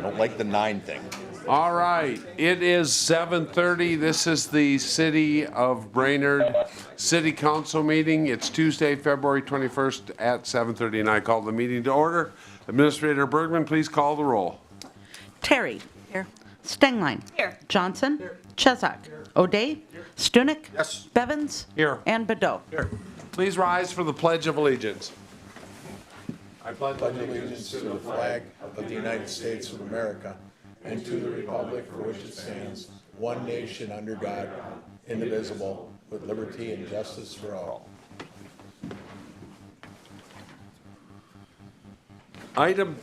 don't like the 9 thing. All right, it is 7:30. This is the City of Brainerd City Council meeting. It's Tuesday, February 21st at 7:30, and I call the meeting to order. Administrator Bergman, please call the roll. Terry. Here. Stenglein. Here. Johnson. Here. Chesak. O'Day. Stunek. Yes. Bevins. Here. And Bedot. Here. Please rise for the Pledge of Allegiance. I pledge allegiance to the flag of the United States of America and to the republic for which it stands, one nation under God, indivisible, with liberty and justice for all. Item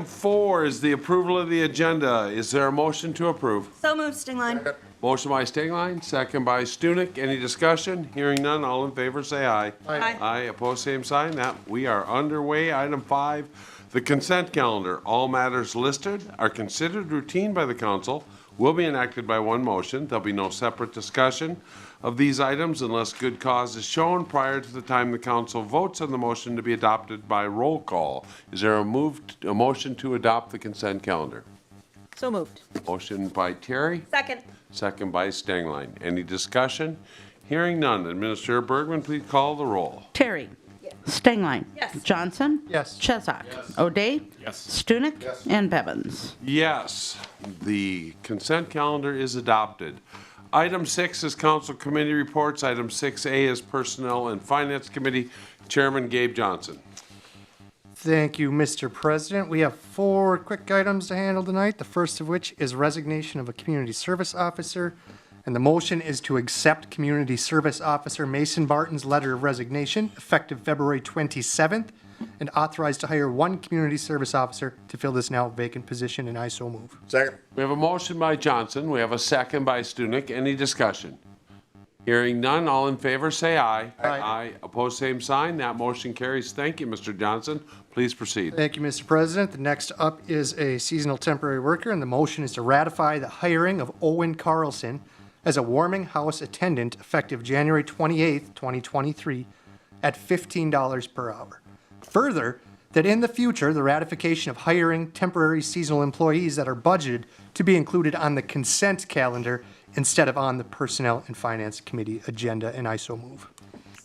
4 is the approval of the agenda. Is there a motion to approve? So moved, Stingline. Motion by Stingline, second by Stunek. Any discussion? Hearing none, all in favor say aye. Aye. Aye, opposed, same sign. That we are underway. Item 5, the consent calendar. All matters listed are considered routine by the council, will be enacted by one motion. There'll be no separate discussion of these items unless good cause is shown prior to the time the council votes on the motion to be adopted by roll call. Is there a motion to adopt the consent calendar? So moved. Motion by Terry. Second. Second by Stenglein. Any discussion? Hearing none. Administrator Bergman, please call the roll. Terry. Stenglein. Yes. Johnson. Yes. Chesak. O'Day. Yes. Stunek. And Bevins. Yes, the consent calendar is adopted. Item 6 is council committee reports. Item 6A is Personnel and Finance Committee. Chairman Gabe Johnson. Thank you, Mr. President. We have 4 quick items to handle tonight, the first of which is resignation of a community service officer. And the motion is to accept Community Service Officer Mason Barton's letter of resignation effective February 27th and authorize to hire 1 community service officer to fill this now vacant position, and I so move. Second. We have a motion by Johnson. We have a second by Stunek. Any discussion? Hearing none, all in favor say aye. Aye. Aye. Opposed, same sign. That motion carries. Thank you, Mr. Johnson. Please proceed. Thank you, Mr. President. The next up is a seasonal temporary worker, and the motion is to ratify the hiring of Owen Carlson as a warming house attendant effective January 28th, 2023 at $15 per hour. Further, that in the future, the ratification of hiring temporary seasonal employees that are budgeted to be included on the consent calendar instead of on the Personnel and Finance Committee agenda, and I so move.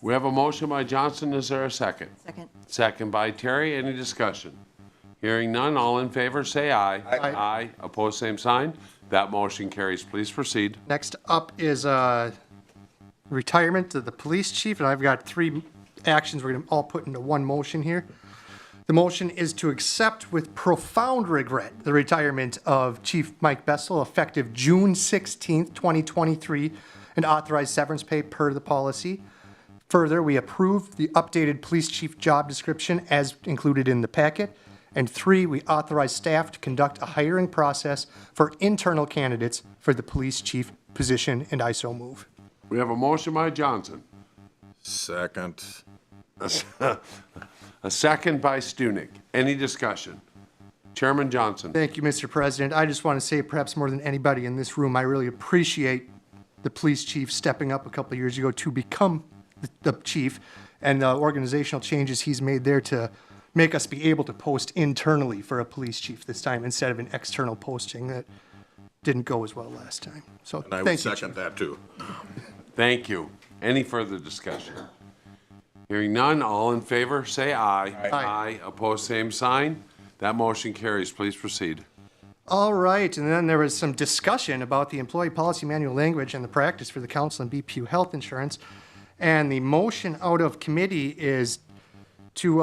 We have a motion by Johnson. Is there a second? Second. Second by Terry. Any discussion? Hearing none, all in favor say aye. Aye. Aye. Opposed, same sign. That motion carries. Please proceed. Next up is retirement of the police chief, and I've got 3 actions we're going to all put into one motion here. The motion is to accept with profound regret the retirement of Chief Mike Bessel effective June 16th, 2023, and authorize severance pay per the policy. Further, we approve the updated police chief job description as included in the packet. And 3, we authorize staff to conduct a hiring process for internal candidates for the police chief position, and I so move. We have a motion by Johnson. Second. A second by Stunek. Any discussion? Chairman Johnson. Thank you, Mr. President. I just want to say, perhaps more than anybody in this room, I really appreciate the police chief stepping up a couple of years ago to become the chief, and the organizational changes he's made there to make us be able to post internally for a police chief this time instead of an external posting that didn't go as well last time. So And I would thank you, second that too. Thank you. Any further discussion? Hearing none, all in favor, say aye. Aye. Aye. Opposed, same sign. That motion carries. Please proceed. All right, and then there was some discussion about the employee policy manual language and the practice for the council and BPU health insurance. And the motion out of committee is to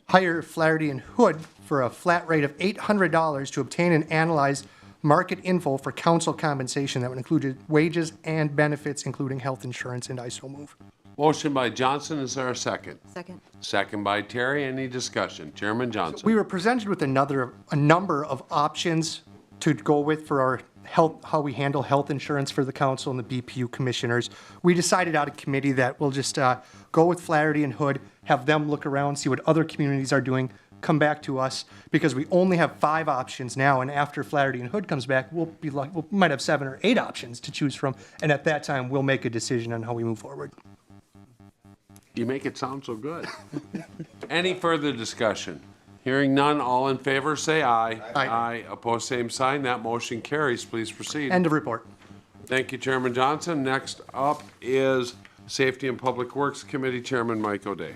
hire Flaherty and Hood for a flat rate of $800 to obtain and analyze market info for council compensation that would include wages and benefits, including health insurance, and I so move. Motion by Johnson. Is there a second? Second. Second by Terry. Any discussion? Chairman Johnson. We were presented with a number of options to go with for our health, how we handle health insurance for the council and the BPU commissioners. We decided out of committee that we'll just go with Flaherty and Hood, have them look around, see what other communities are doing, come back to us, because we only have 5 options now, and after Flaherty and Hood comes back, we might have 7 or 8 options to choose from, and at that time, we'll make a decision on how we move forward. You make it sound so good. Any further discussion? Hearing none, all in favor, say aye. Aye. Opposed, same sign. That motion carries. Please proceed. End of report. Thank you, Chairman Johnson. Next up is Safety and Public Works Committee Chairman Mike O'Day.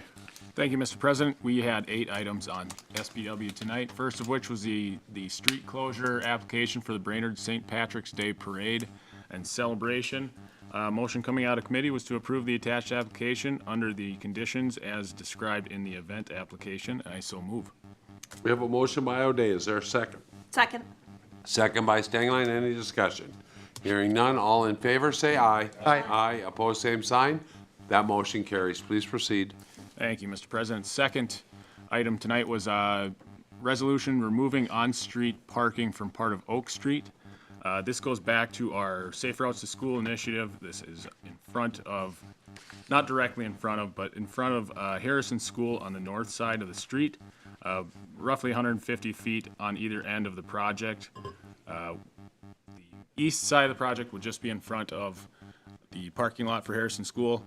Thank you, Mr. President. We had 8 items on SPW tonight, first of which was the street closure application for the Brainerd St. Patrick's Day Parade and Celebration. Motion coming out of committee was to approve the attached application under the conditions as described in the event application, and I so move. We have a motion by O'Day. Is there a second? Second. Second by Stengline. Any discussion? Hearing none, all in favor, say aye. Aye. Aye. Opposed, same sign. That motion carries. Please proceed. Thank you, Mr. President. Second item tonight was resolution removing on-street parking from part of Oak Street. This goes back to our Safe Routes to School initiative. This is in front of, not directly in front of, but in front of Harrison School on the north side of the street, roughly 150 feet on either end of the project. The east side of the project would just be in front of the parking lot for Harrison School.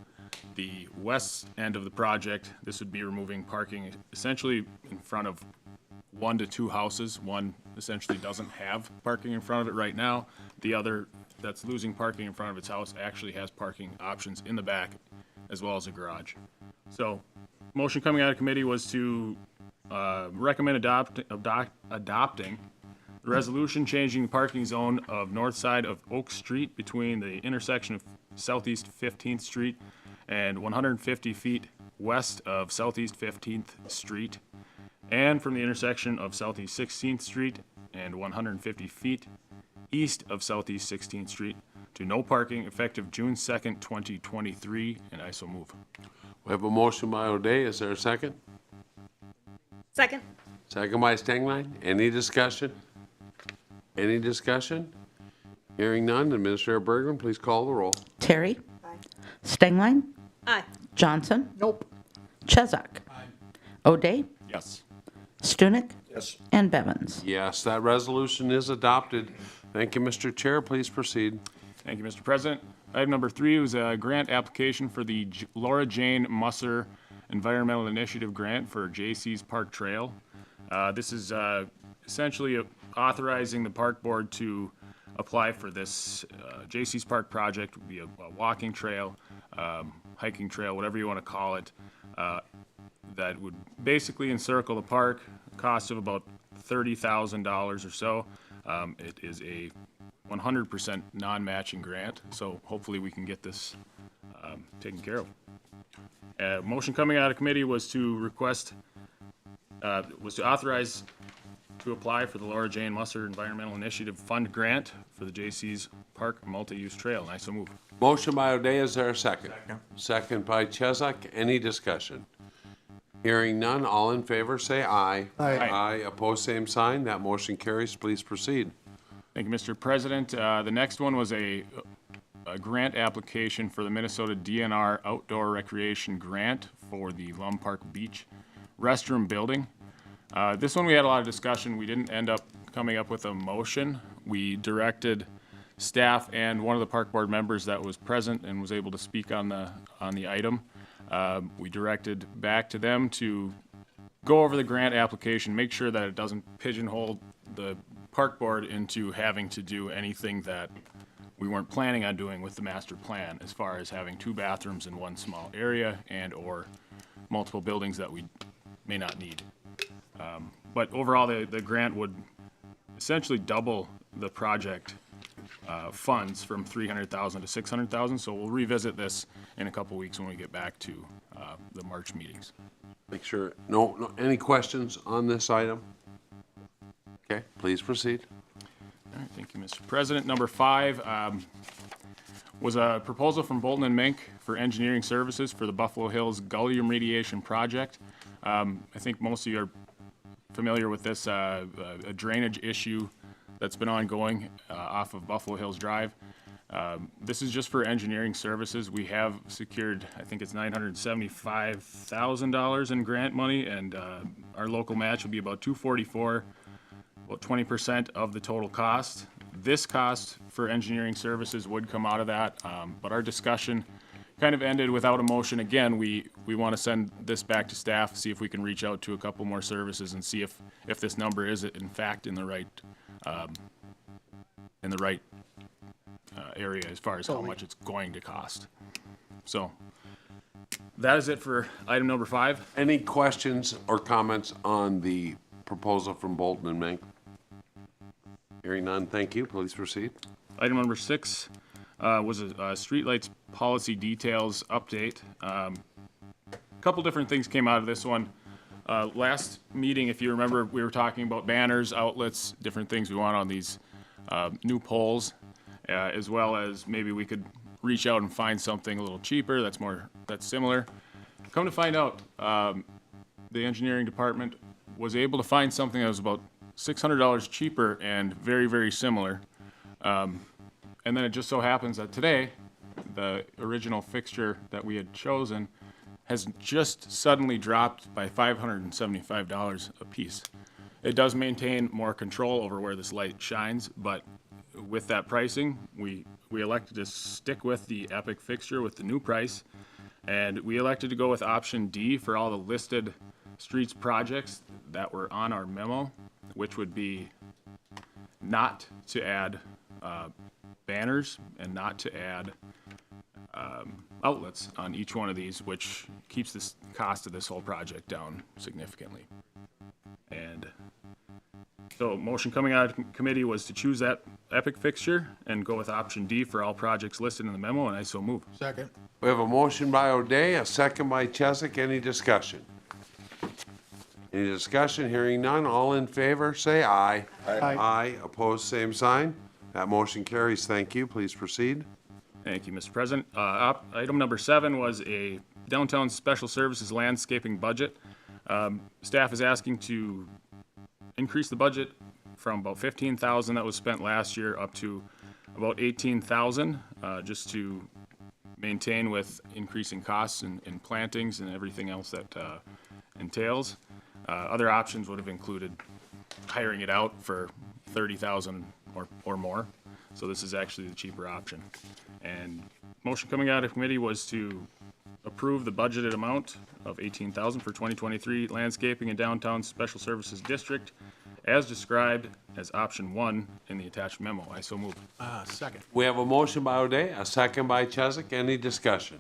The west end of the project, this would be removing parking essentially in front of 1 to 2 houses. One essentially doesn't have parking in front of it right now. The other that's losing parking in front of its house actually has parking options in the back as well as a garage. So motion coming out of committee was to recommend adopting the resolution changing the parking zone of north side of Oak Street between the intersection of Southeast 15th Street and 150 feet west of Southeast 15th Street, and from the intersection of Southeast 16th Street and 150 feet east of Southeast 16th Street to no parking effective June 2nd, 2023, and I so move. We have a motion by O'Day. Is there a second? Second. Second by Stengline. Any discussion? Any discussion? Hearing none, Administrator Bergman, please call the roll. Terry. Stengline. Aye. Johnson. Nope. Chesak. O'Day. Yes. Stunek. Yes. And Bevins. Yes, that resolution is adopted. Thank you, Mr. Chair. Please proceed. Thank you, Mr. President. Item number 3 was a grant application for the Laura Jane Musser Environmental Initiative Grant for J.C.'s Park Trail. This is essentially authorizing the park board to apply for this J.C.'s Park project. It would be a walking trail, hiking trail, whatever you want to call it, that would basically encircle the park, cost of about $30,000 or so. It is a 100% non-matching grant, so hopefully we can get this taken care of. Motion coming out of committee was to authorize to apply for the Laura Jane Musser Environmental Initiative Fund Grant for the J.C.'s Park Multi-Use Trail, and I so move. Motion by O'Day. Is there a second? Second by Chesak. Any discussion? Hearing none, all in favor say aye. Aye. Aye. Opposed, same sign. That motion carries. Please proceed. Thank you, Mr. President. The next one was a grant application for the Minnesota DNR Outdoor Recreation Grant for the Lum Park Beach restroom building. This one we had a lot of discussion. We didn't end up coming up with a motion. We directed staff and one of the park board members that was present and was able to speak on the item. We directed back to them to go over the grant application, make sure that it doesn't pigeonhole the park board into having to do anything that we weren't planning on doing with the master plan, as far as having 2 bathrooms in one small area and or multiple buildings that we may not need. But overall, the grant would essentially double the project funds from $300,000 to $600,000. So we'll revisit this in a couple weeks when we get back to the March meetings. Make sure, no, any questions on this item? Okay, please proceed. All right, thank you, Mr. President. Number 5 was a proposal from Bolton and Mink for engineering services for the Buffalo Hills Gully Remediation Project. I think most of you are familiar with this, a drainage issue that's been ongoing off of Buffalo Hills Drive. This is just for engineering services. We have secured, I think it's $975,000 in grant money, and our local match will be about $244,000, about 20% of the total cost. This cost for engineering services would come out of that, but our discussion kind of ended without a motion. Again, we want to send this back to staff, see if we can reach out to a couple more services and see if this number is in fact in the right area as far as how much it's going to cost. So that is it for item number 5. Any questions or comments on the proposal from Bolton and Mink? Hearing none, thank you. Please proceed. Item number 6 was a streetlights policy details update. A couple different things came out of this one. Last meeting, if you remember, we were talking about banners, outlets, different things we want on these new poles, as well as maybe we could reach out and find something a little cheaper that's similar. Come to find out, the engineering department was able to find something that was about $600 cheaper and very, very similar. And then it just so happens that today, the original fixture that we had chosen has just suddenly dropped by $575 a piece. It does maintain more control over where this light shines, but with that pricing, we elected to stick with the Epic fixture with the new price, and we elected to go with option D for all the listed streets projects that were on our memo, which would be not to add banners and not to add outlets on each one of these, which keeps this cost of this whole project down significantly. And so motion coming out of committee was to choose that Epic fixture and go with option D for all projects listed in the memo, and I so move. Second. We have a motion by O'Day, a second by Chesak. Any discussion? Any discussion? Hearing none. All in favor, say aye. Aye. Aye. Opposed, same sign. That motion carries. Thank you. Please proceed. Thank you, Mr. President. Item number 7 was a downtown special services landscaping budget. Staff is asking to increase the budget from about $15,000 that was spent last year up to about $18,000, just to maintain with increasing costs in plantings and everything else that entails. Other options would have included hiring it out for $30,000 or more. So this is actually the cheaper option. And motion coming out of committee was to approve the budgeted amount of $18,000 for 2023 landscaping in downtown special services district as described as option 1 in the attached memo. I so move. Second. We have a motion by O'Day, a second by Chesak. Any discussion?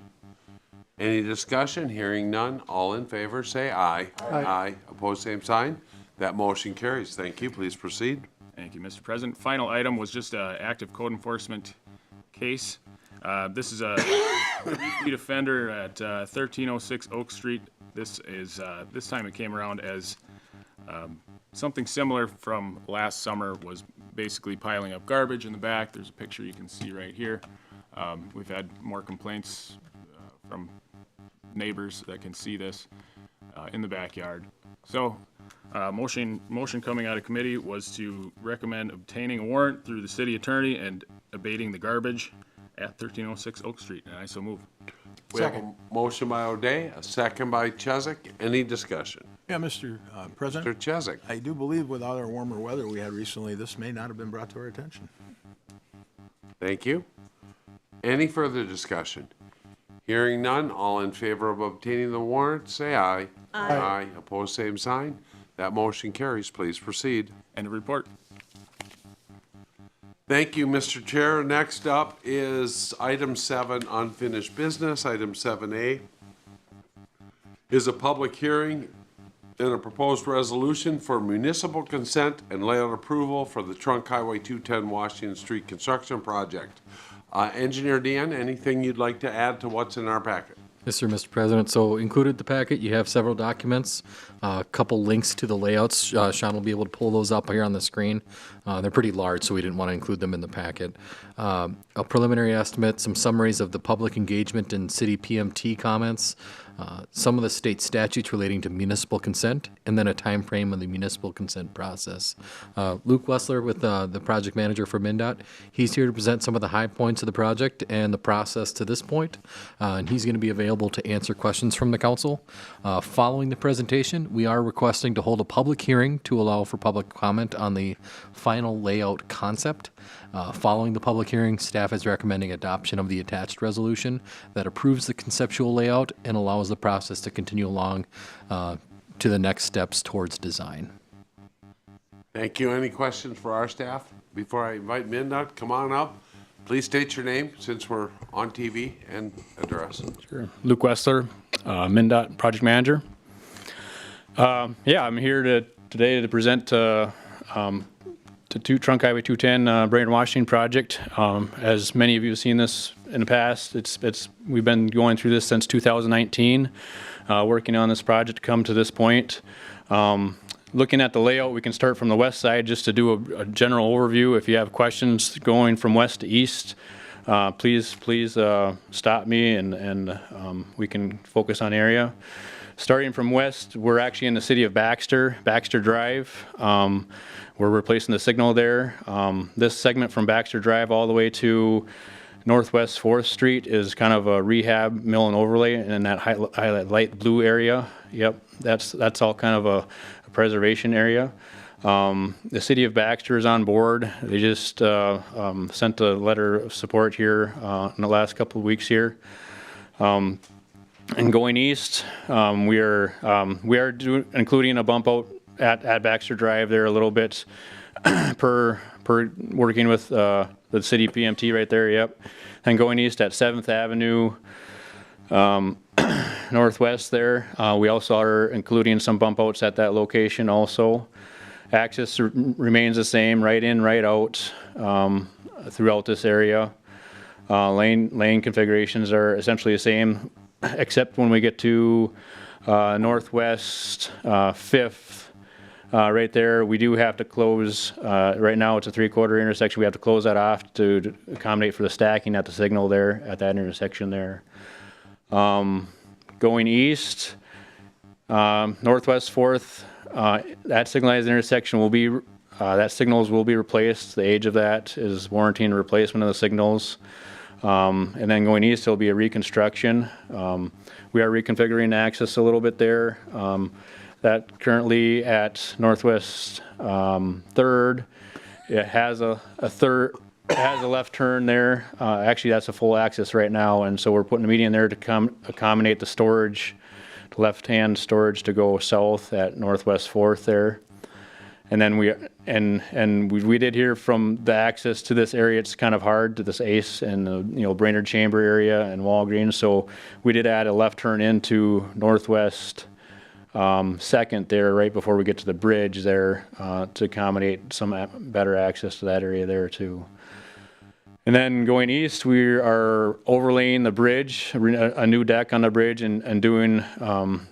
Any discussion? Hearing none. All in favor, say aye. Aye. Opposed, same sign. That motion carries. Thank you. Please proceed. Thank you, Mr. President. Final item was just an active code enforcement case. This is a repeat offender at 1306 Oak Street. This time it came around as something similar from last summer, was basically piling up garbage in the back. There's a picture you can see right here. We've had more complaints from neighbors that can see this in the backyard. So motion coming out of committee was to recommend obtaining a warrant through the city attorney and abating the garbage at 1306 Oak Street, and I so move. We have a motion by O'Day, a second by Chesak. Any discussion? Yeah, Mr. Mr. President, Chesak. I do believe with all our warmer weather we had recently, this may not have been brought to our attention. Thank you. Any further discussion? Hearing none, all in favor of obtaining the warrant, say aye. Aye. Opposed, same sign. That motion carries. Please proceed. End of report. Thank you, Mr. Chair. Next up is item 7, unfinished business. Item 7A is a public hearing and a proposed resolution for municipal consent and layout approval for the Trunk Highway 210 Washington Street construction project. Engineer Dan, anything you'd like to add to what's in our packet? Yes, sir, Mr. President. So included the packet, you have several documents, a couple links to the layouts. Sean will be able to pull those up here on the screen. They're pretty large, so we didn't want to include them in the packet. A preliminary estimate, some summaries of the public engagement and city PMT comments, some of the state statutes relating to municipal consent, and then a time frame of the municipal consent process. Luke Wessler with the project manager for MnDOT, he's here to present some of the high points of the project and the process to this point, and he's going to be available to answer questions from the council. Following the presentation, we are requesting to hold a public hearing to allow for public comment on the final layout concept. Following the public hearing, staff is recommending adoption of the attached resolution that approves the conceptual layout and allows the process to continue along to the next steps towards design. Thank you. Any questions for our staff? Before I invite MnDOT, come on up. Please state your name since we're on TV and address. Sure. Luke Wessler, MnDOT Project Manager. I'm here today to present to Trunk Highway 210 Brainerd Washington project. As many of you have seen this in the past, we've been going through this since 2019, working on this project to come to this point. Looking at the layout, we can start from the west side just to do a general overview. If you have questions going from west to east, please stop me and we can focus on area. Starting from west, we're actually in the city of Baxter Drive. We're replacing the signal there. This segment from Baxter Drive all the way to Northwest 4th Street is kind of a rehab mill and overlay in that highlight light blue area. Yep, that's all kind of a preservation area. The city of Baxter is on board. They just sent a letter of support here in the last couple of weeks here. And going east, we are including a bump out at Baxter Drive there a little bit per working with the city PMT right there. Yep. And going east at 7th Avenue Northwest there, we also are including some bump outs at that location also. Access remains the same, right in, right out throughout this area. Lane configurations are essentially the same, except when we get to Northwest 5th. Right there, we do have to close, right now it's a 3/4 intersection, we have to close that off to accommodate for the stacking at the signal there, at that intersection there. Going east, Northwest 4th, that signalized intersection will be, that signals will be replaced. The age of that is warranting the replacement of the signals. And then going east, there'll be a reconstruction. We are reconfiguring access a little bit there. That currently at Northwest 3rd, it has a left turn there. Actually, that's a full access right now, and so we're putting a median there to accommodate the storage, the left-hand storage to go south at Northwest 4th there. And then we did hear from the access to this area, it's kind of hard to this ACE and the Brainerd Chamber area and Walgreens, so we did add a left turn into Northwest 2nd there right before we get to the bridge there to accommodate some better access to that area there too. And then going east, we are overlaying the bridge, a new deck on the bridge, and doing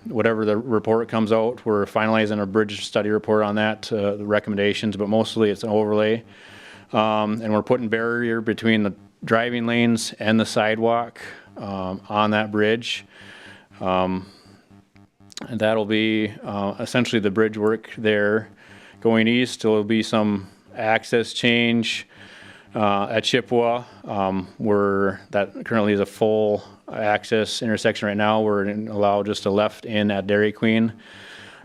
whatever the report comes out. We're finalizing a bridge study report on that, the recommendations, but mostly it's an overlay. And we're putting barrier between the driving lanes and the sidewalk on that bridge. And that'll be essentially the bridge work there. Going east, there will be some access change at Chippewa, where that currently is a full access intersection right now. We're allow just a left in at Dairy Queen.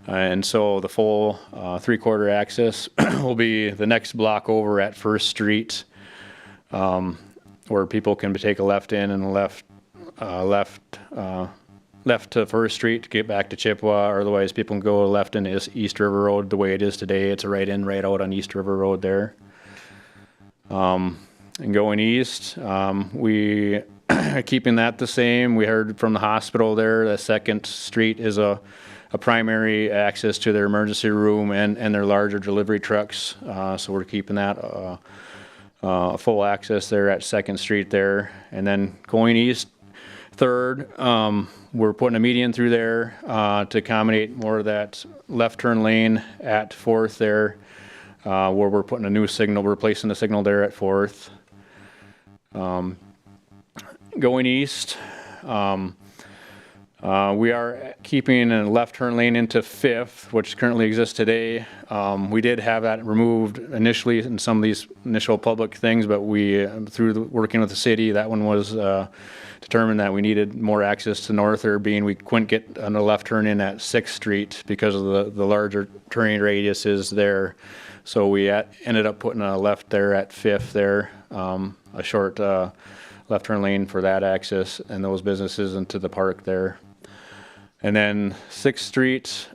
And so the full 3/4 access will be the next block over at 1st Street, where people can take a left in and left to 1st Street to get back to Chippewa, or otherwise people can go left into East River Road the way it is today. It's a right in, right out on East River Road there. And going east, we are keeping that the same. We heard from the hospital there that 2nd Street is a primary access to their emergency room and their larger delivery trucks. So we're keeping that full access there at 2nd Street there. And then going east, 3rd, we're putting a median through there to accommodate more of that left turn lane at 4th there, where we're putting a new signal, replacing the signal there at 4th. Going east, We are keeping a left turn lane into Fifth, which currently exists today. We did have that removed initially in some of these initial public things, but we, working with the city, that one was determined that we needed more access to Norther, being we couldn't get on the left turn in at Sixth Street because of the larger turning radiuses there. So we ended up putting a left there at Fifth there, a short left turn lane for that access and those businesses into the park there. And then 6th Street,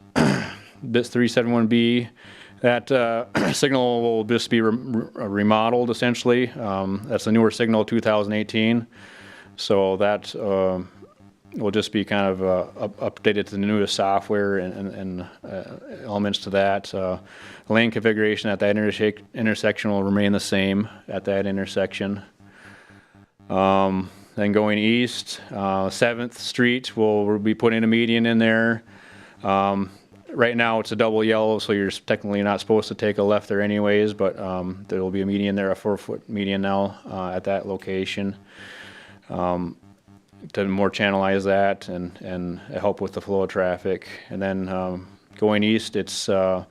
this 371B, that signal will just be remodeled essentially. That's a newer signal, 2018. So that will just be kind of updated to the newest software and elements to that. Lane configuration at that intersection will remain the same at that intersection. Then going east, 7th Street, we'll be putting a median in there. Right now it's a double yellow, so you're technically not supposed to take a left there anyways, but there will be a median there, a 4-foot median now at that location to more channelize that and help with the flow of traffic. And then going east, it's the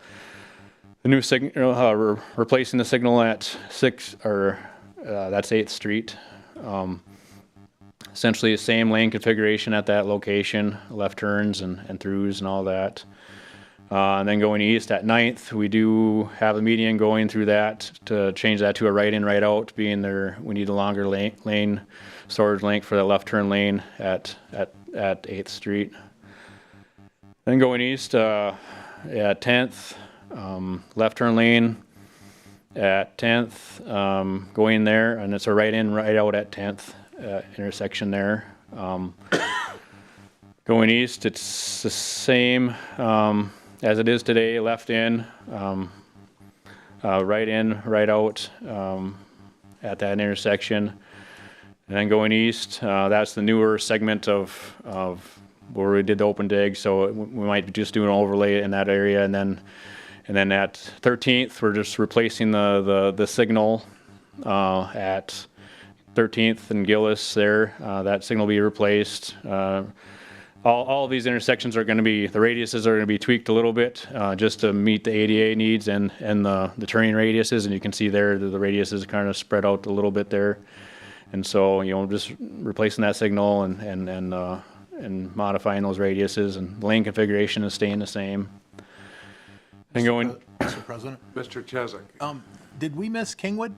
new signal, replacing the signal at that's 8th Street. Essentially the same lane configuration at that location, left turns and throughs and all that. And then going east at 9th, we do have a median going through that to change that to a right in, right out, being there, we need a longer lane storage length for that left turn lane at 8th Street. Then going east, 10th, left turn lane at 10th, going there, and it's a right in, right out at 10th. Intersection there. Going east, it's the same as it is today, left in, right in, right out at that intersection. And then going east, that's the newer segment of where we did the open dig, so we might be just doing an overlay in that area. And then at 13th, we're just replacing the signal at 13th and Gillis there. That signal will be replaced. All of these intersections are going to be, the radiuses are going to be tweaked a little bit just to meet the ADA needs and the turning radiuses. And you can see there the radiuses kind of spread out a little bit there. And so, just replacing that signal and modifying those radiuses, and the lane configuration is staying the same. And going, Mr. President, Mr. Chesak. did we miss Kingwood?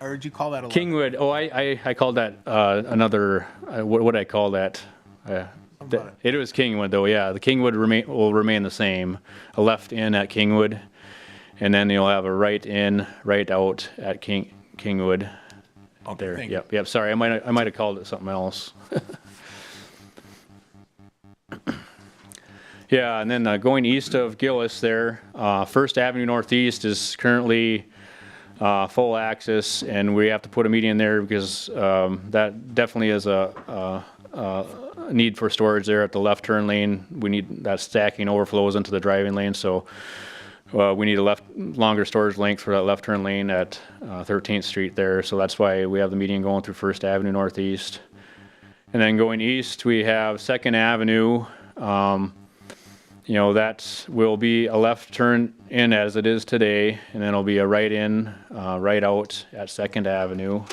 Or did you call that a Kingwood, I called that another, what would I call that? It was Kingwood though, yeah. The Kingwood will remain the same. A left in at Kingwood, and then you'll have a right in, right out at Kingwood. Okay, There, thank you. yep. Sorry, I might have called it something else. Yeah, and then going east of Gillis there, First Avenue Northeast is currently full access, and we have to put a median there because that definitely is a need for storage there at the left turn lane. We need that stacking overflows into the driving lane, so we need a longer storage length for that left turn lane at 13th Street there. So that's why we have the median going through First Avenue Northeast. And then going east, we have Second Avenue. That will be a left turn in as it is today, and then it'll be a right in, right out at Second Avenue.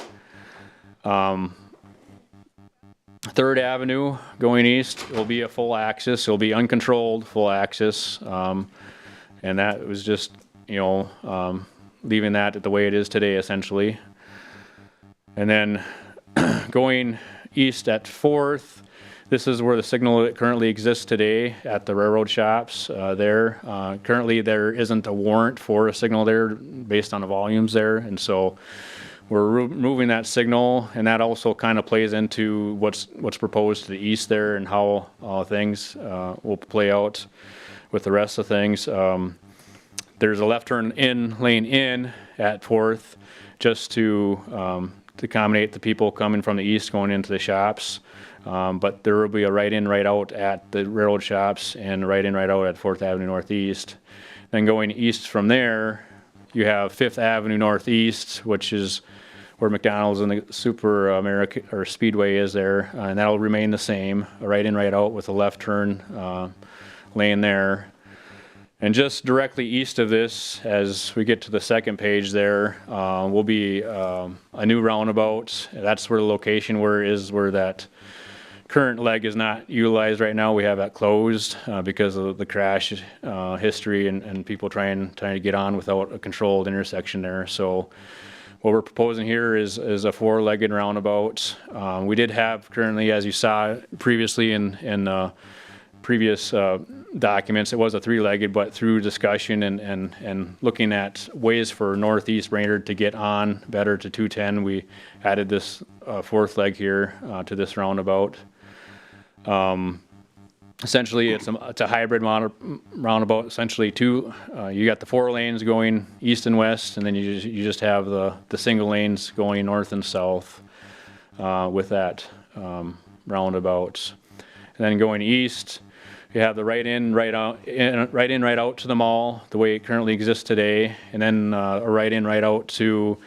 Third Avenue going east will be a full axis. It'll be uncontrolled full axis, and that was just leaving that the way it is today essentially. And then going east at 4th. This is where the signal currently exists today at the railroad shops there. Currently there isn't a warrant for a signal there based on the volumes there, and so we're removing that signal, and that also kind of plays into what's proposed to the east there and how things will play out with the rest of things. There's a left turn in lane in at 4th just to accommodate the people coming from the east going into the shops. But there will be a right in, right out at the railroad shops and right in, right out at 4th Avenue Northeast. Then going east from there, you have 5th Avenue Northeast, which is where McDonald's and the Super America or Speedway is there, and that'll remain the same, right in, right out with a left turn lane there. And just directly east of this, as we get to the second page there, will be a new roundabout. That's where the location where that current leg is not utilized right now. We have that closed because of the crash history and people trying to get on without a controlled intersection there. So what we're proposing here is a four-legged roundabout. We did have currently, as you saw previously in previous documents, it was a three-legged, but through discussion and looking at ways for Northeast Brainerd to get on better to 210, we added this fourth leg here to this roundabout. Essentially, it's a hybrid roundabout. Essentially, you got the 4 lanes going east and west, and then you just have the single lanes going north and south with that roundabout. And then going east, you have the right in, right out to the mall, the way it currently exists today, and then a right in, right out to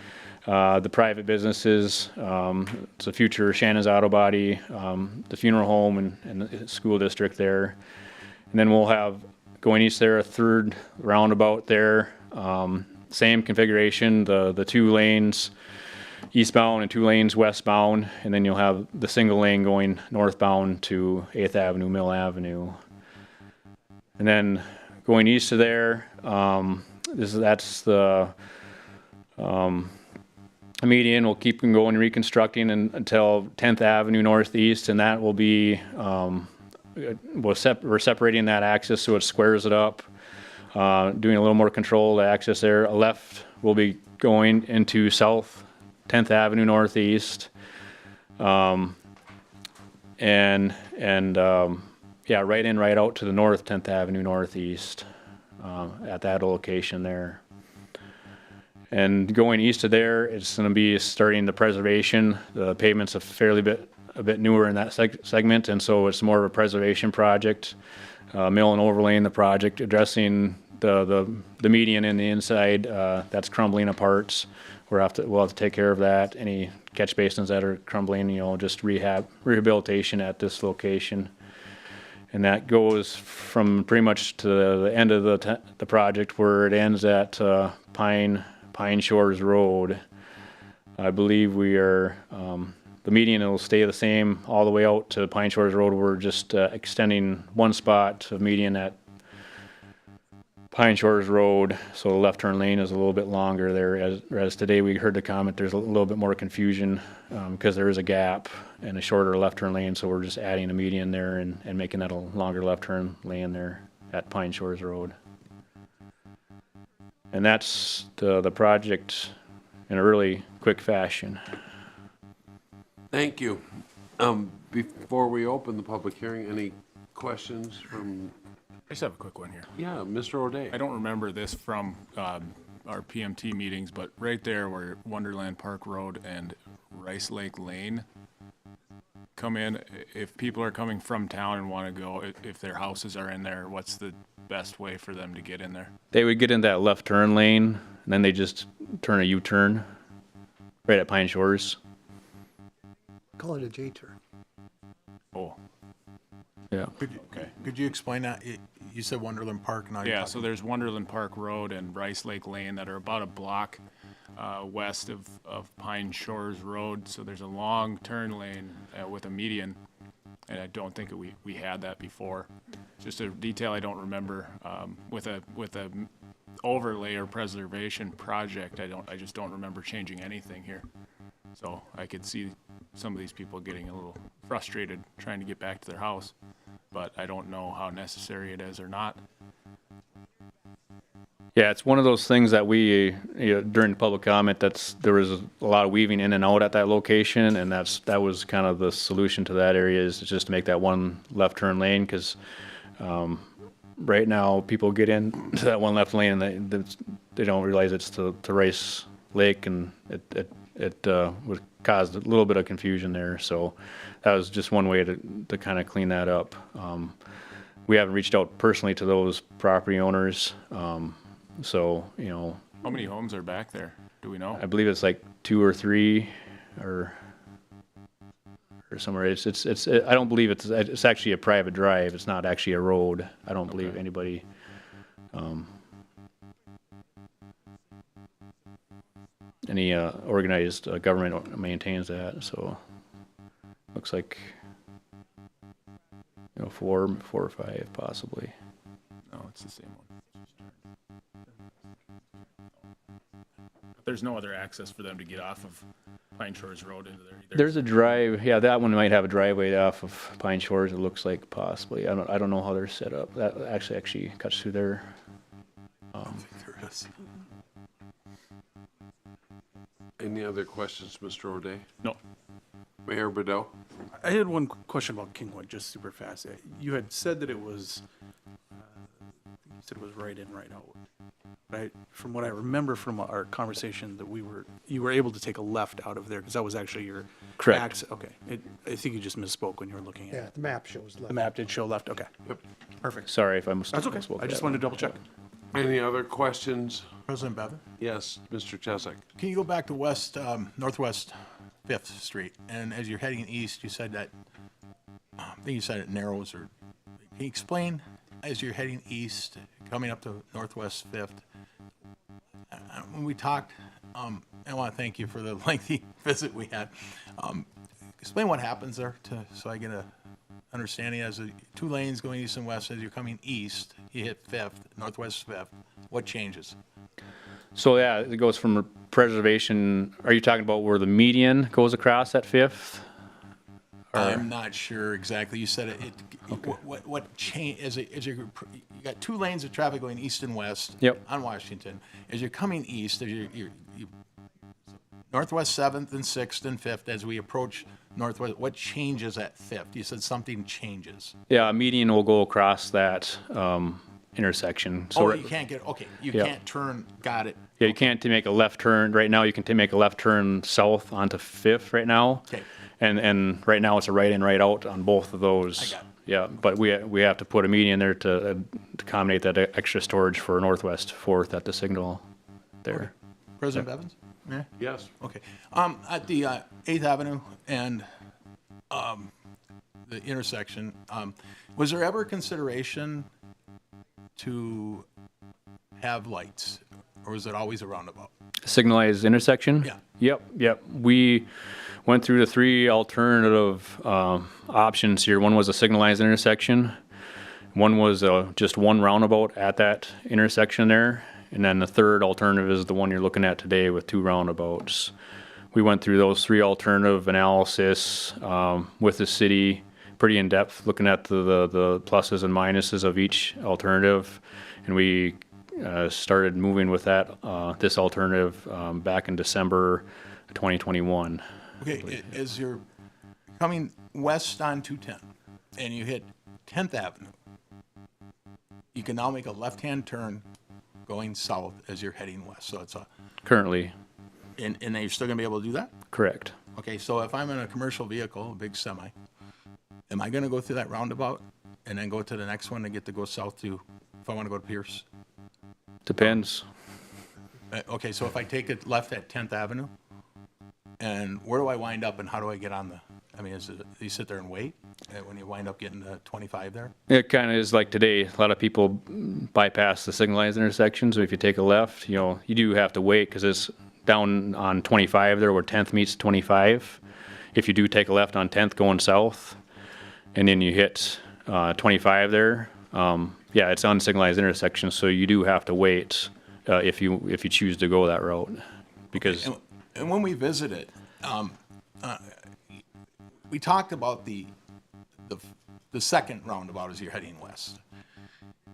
the private businesses. It's a future Shannon's Auto Body, the funeral home, and the school district there. And then we'll have, going east there, a third roundabout there. Same configuration, the 2 lanes eastbound and 2 lanes westbound, and then you'll have the single lane going northbound to 8th Avenue, Mill Avenue. And then going east of there, that's the median. We'll keep going reconstructing until 10th Avenue Northeast, and that will be, we're separating that axis so it squares it up, doing a little more controlled access there. A left will be going into South 10th Avenue Northeast, yeah, right in, right out to the north 10th Avenue Northeast at that location there. And going east of there, it's going to be starting the preservation. The pavement's a bit newer in that segment, and so it's more of a preservation project. Mill and overlaying the project, addressing the median in the inside that's crumbling apart. We'll have to take care of that. Any catch basins that are crumbling, just rehabilitation at this location. And that goes from pretty much to the end of the project where it ends at Pine Shores Road. I believe we are, the median will stay the same all the way out to Pine Shores Road. We're just extending one spot of median at Pine Shores Road, so the left turn lane is a little bit longer there. As today we heard the comment, there's a little bit more confusion because there is a gap and a shorter left turn lane, so we're just adding a median there and making that a longer left turn lane there at Pine Shores Road. And that's the project in a really quick fashion. Thank you. Before we open the public hearing, any questions from? I just have a quick one here. Yeah, Mr. O'Day. I don't remember this from our PMT meetings, but right there where Wonderland Park Road and Rice Lake Lane come in, if people are coming from town and want to go, if their houses are in there, what's the best way for them to get in there? They would get in that left turn lane, and then they just turn a U-turn right at Pine Shores. Call it a J-turn. Oh, Yeah. Could you explain that? You said Wonderland Park. Now yeah, so there's Wonderland Park Road and Rice Lake Lane that are about a block west of Pine Shores Road. So there's a long turn lane with a median, and I don't think we had that before. Just a detail I don't remember with a overlay or preservation project. I just don't remember changing anything here. So I could see some of these people getting a little frustrated trying to get back to their house, but I don't know how necessary it is or not. Yeah, it's one of those things that we, during the public comment, there was a lot of weaving in and out at that location, and that was kind of the solution to that area, is just to make that one left turn lane, because right now people get into that one left lane and they don't realize it's to Rice Lake, and it would cause a little bit of confusion there. So that was just one way to kind of clean that up. We haven't reached out personally to those property owners. So, How many homes are back there? Do we know? I believe it's like 2 or 3 or somewhere. I don't believe it's actually a private drive. It's not actually a road. I don't believe anybody, any organized government maintains that. So looks like, 4 or 5 possibly. No, it's the same one. There's no other access for them to get off of Pine Shores Road into there either. There's a drive. Yeah, that one might have a driveway off of Pine Shores. It looks like possibly. I don't know how they're set up. That actually cuts through there. There is. Any other questions, Mr. O'Day? No. Mayor Bedell? I had one question about Kingwood, just super fast. You had said that it was, you said it was right in, right out. Right, from what I remember from our conversation, that you were able to take a left out of there because that was actually your Correct. access. Okay, I think you just misspoke when you were looking at Yeah, it. the map shows left. The map did show left. Okay, perfect. Sorry if I misspoke. That's okay. I just wanted to double check. Any other questions? President Bevan, Yes, Mr. Chesak. can you go back to Northwest 5th Street? And as you're heading east, you said that, I think you said it narrows, or, can you explain, as you're heading east, coming up to Northwest 5th, when we talked, I want to thank you for the lengthy visit we had. Explain what happens there so I get a understanding. As 2 lanes going east and west, as you're coming east, you hit 5th, Northwest 5th. What changes? So yeah, it goes from preservation. Are you talking about where the median goes across at 5th? I'm not sure exactly. You said it. What change? You got 2 lanes of traffic going east and west. Yep. On Washington. As you're coming east, as you Northwest 7th and 6th and 5th, as we approach Northwest, what changes at 5th? You said something changes. Yeah, median will go across that intersection. So You can't get, okay, you Yeah. can't turn, got it. yeah, you can't make a left turn. Right now, you can make a left turn south onto 5th right now. Okay. And right now, it's a right in, right out on both of those. I got it. Yeah, but we have to put a median there to accommodate that extra storage for Northwest 4th at the signal there. President Bevins? Yeah. Yes. Okay. At the 8th Avenue and the intersection, was there ever consideration to have lights, or was it always a roundabout? Signalized intersection? Yeah. Yep. We went through the 3 alternative options here. One was a signalized intersection. One was just one roundabout at that intersection there. And then the third alternative is the one you're looking at today with 2 roundabouts. We went through those 3 alternative analysis with the city, pretty in depth, looking at the pluses and minuses of each alternative. And we started moving with that, this alternative back in December 2021. Okay, as you're coming west on 210 and you hit 10th Avenue, you can now make a left-hand turn going south as you're heading west. So it's Currently, and you're still gonna be able to do that? correct. Okay, so if I'm in a commercial vehicle, a big semi, am I gonna go through that roundabout and then go to the next one to get to go south to, if I wanna go to Pierce? Depends. Okay, so if I take it left at 10th Avenue, and where do I wind up and how do I get on do you sit there and wait when you wind up getting to 25 there? It kind of is like today. A lot of people bypass the signalized intersections. So if you take a left, you do have to wait because it's down on 25 there where 10th meets 25. If you do take a left on 10th going south, and then you hit 25 there, it's unsignalized intersection. So you do have to wait if you choose to go that route, because And when we visited, we talked about the second roundabout as you're heading west.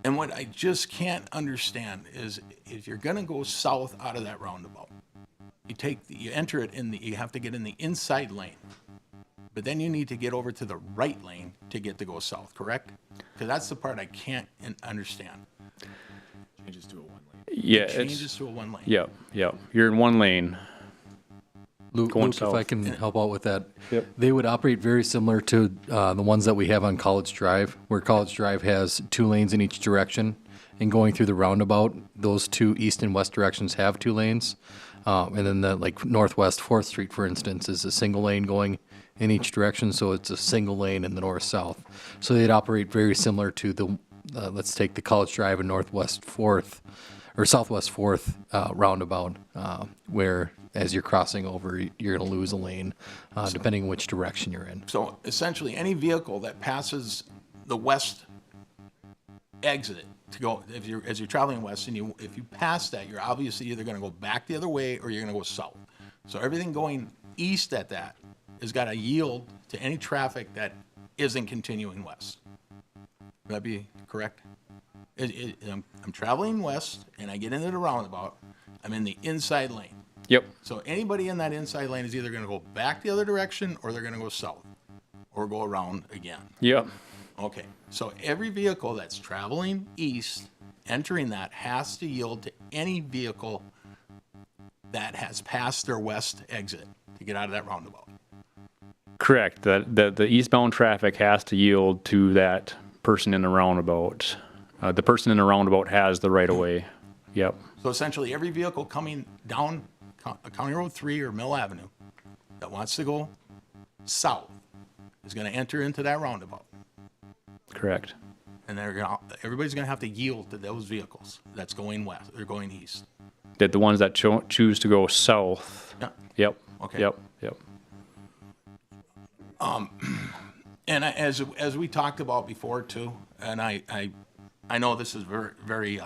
And what I just can't understand is if you're gonna go south out of that roundabout, you enter it you have to get in the inside lane. But then you need to get over to the right lane to get to go south, correct? Because that's the part I can't understand. Changes to a 1 lane. yeah, It changes to a 1 lane. Yep. You're in 1 lane. Luke, Going if I south. can help out with that. Yep. They would operate very similar to the ones that we have on College Drive, where College Drive has 2 lanes in each direction, and going through the roundabout, those two east and west directions have 2 lanes. And then the like Northwest 4th Street, for instance, is a single lane going in each direction, so it's a single lane in the north-south. So they'd operate very similar to the, let's take the College Drive and Northwest 4th, or Southwest 4th roundabout, where as you're crossing over, you're going to lose a lane, depending on which direction you're in. So essentially, any vehicle that passes the west exit to go, as you're traveling west, and if you pass that, you're obviously either going to go back the other way or you're going to go south. So everything going east at that has got to yield to any traffic that isn't continuing west. Would that be correct? I'm traveling west and I get into the roundabout. I'm in the inside lane. Yep. So anybody in that inside lane is either going to go back the other direction or they're going to go south or go around again. Yep. Okay, so every vehicle that's traveling east, entering that, has to yield to any vehicle that has passed their west exit to get out of that roundabout. Correct. The eastbound traffic has to yield to that person in the roundabout. The person in the roundabout has the right of way. Yep. So essentially, every vehicle coming down County Road 3 or Mill Avenue that wants to go south is going to enter into that roundabout. Correct. And everybody's going to have to yield to those vehicles that's going west or going east. That the ones that choose to go south. Yeah. Yep. Okay. Yep. Yep. And as we talked about before too, and I know this is very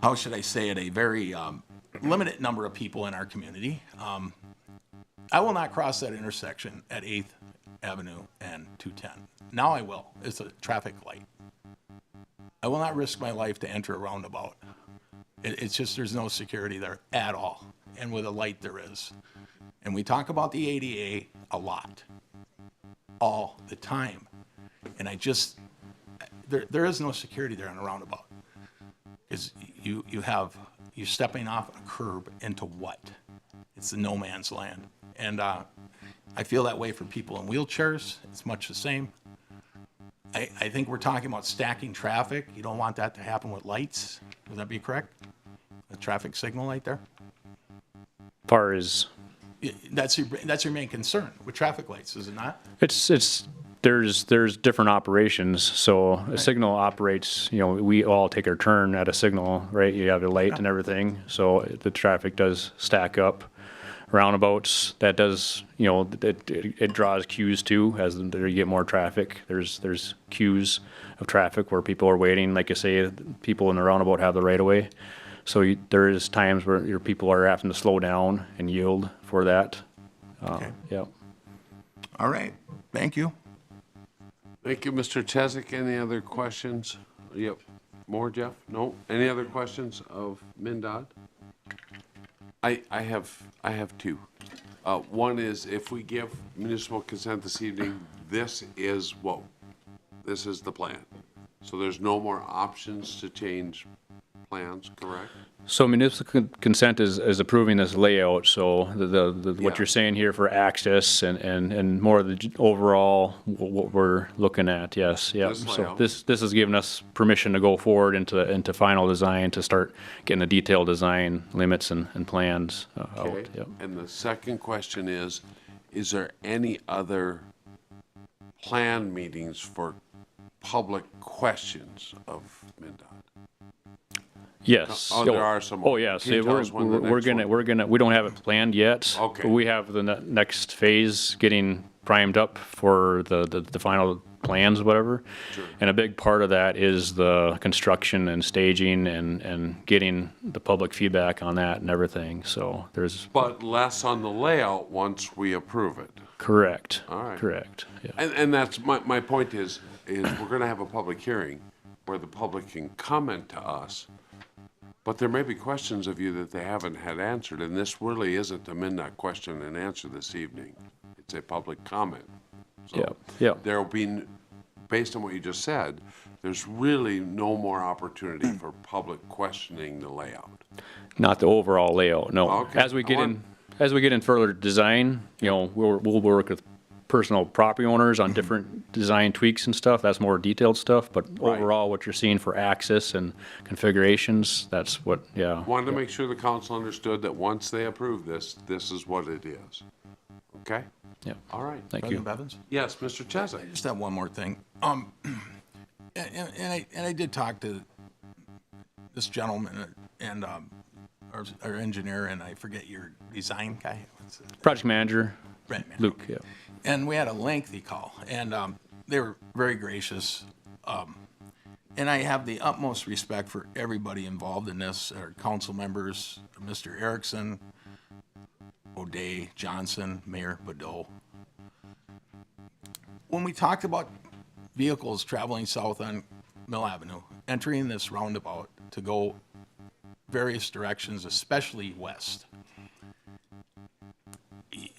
how should I say it, a very limited number of people in our community. I will not cross that intersection at 8th Avenue and 210. Now I will. It's a traffic light. I will not risk my life to enter a roundabout. It's just there's no security there at all. And with a light there is. And we talk about the ADA a lot. All the time. And there is no security there on a roundabout. Because you're stepping off a curb into what? It's the no man's land. And I feel that way for people in wheelchairs. It's much the same. I think we're talking about stacking traffic. You don't want that to happen with lights. Would that be correct? A traffic signal light there? Far as That's your main concern with traffic lights, is it not? there's different operations. So a signal operates, we all take our turn at a signal, right? You have a light and everything. So the traffic does stack up. Roundabouts, that does, it draws queues too, as you get more traffic. There's queues of traffic where people are waiting. Like you say, people in the roundabout have the right of way. So there is times where your people are having to slow down and yield for that. Okay. Yep. All right. Thank you. Thank you, Mr. Chesak. Any other questions? Yep. More, Jeff? No? Any other questions of MnDOT? I have two. One is, if we give municipal consent this evening, this is the plan. So there's no more options to change plans, correct? So municipal consent is approving this layout, so what Yeah. you're saying here for access and more of the overall, what we're looking at, yes, yeah. This So layout. this is giving us permission to go forward into final design, to start getting the detailed design limits and plans out, Okay. yep. And the second question is there any other plan meetings for public questions of MnDOT? Yes. Oh, there are some. Oh, yes. Can you tell us when the next one? We don't have it planned yet. Okay. But we have the next phase getting primed up for the final plans, whatever. Sure. And a big part of that is the construction and staging and getting the public feedback on that and everything. So there's, But less on the layout once we approve it. correct. All right. Correct, yeah. And that's my point is we're going to have a public hearing where the public can comment to us, but there may be questions of you that they haven't had answered, and this really isn't a MnDOT question and answer this evening. It's a public comment. So Yeah, yeah. There'll be, based on what you just said, there's really no more opportunity for public questioning the layout. Not the overall layout, no. Okay. As we get in further design, we'll work with personal property owners on different design tweaks and stuff. That's more detailed stuff, but overall, what you're seeing for access and configurations, that's what, yeah. Wanted to make sure the council understood that once they approve this, this is what it is. Okay? Yeah. All right. Thank you. President Bevins? Yes, Mr. I Chesak. just have one more thing. And I did talk to this gentleman and our engineer, and I forget your design guy. What's it? Project manager, Brent, man. Luke, yeah. And we had a lengthy call, and they were very gracious. And I have the utmost respect for everybody involved in this, our council members, Mr. Erickson, O'Day, Johnson, Mayor Badeau. When we talked about vehicles traveling south on Mill Avenue, entering this roundabout to go various directions, especially west,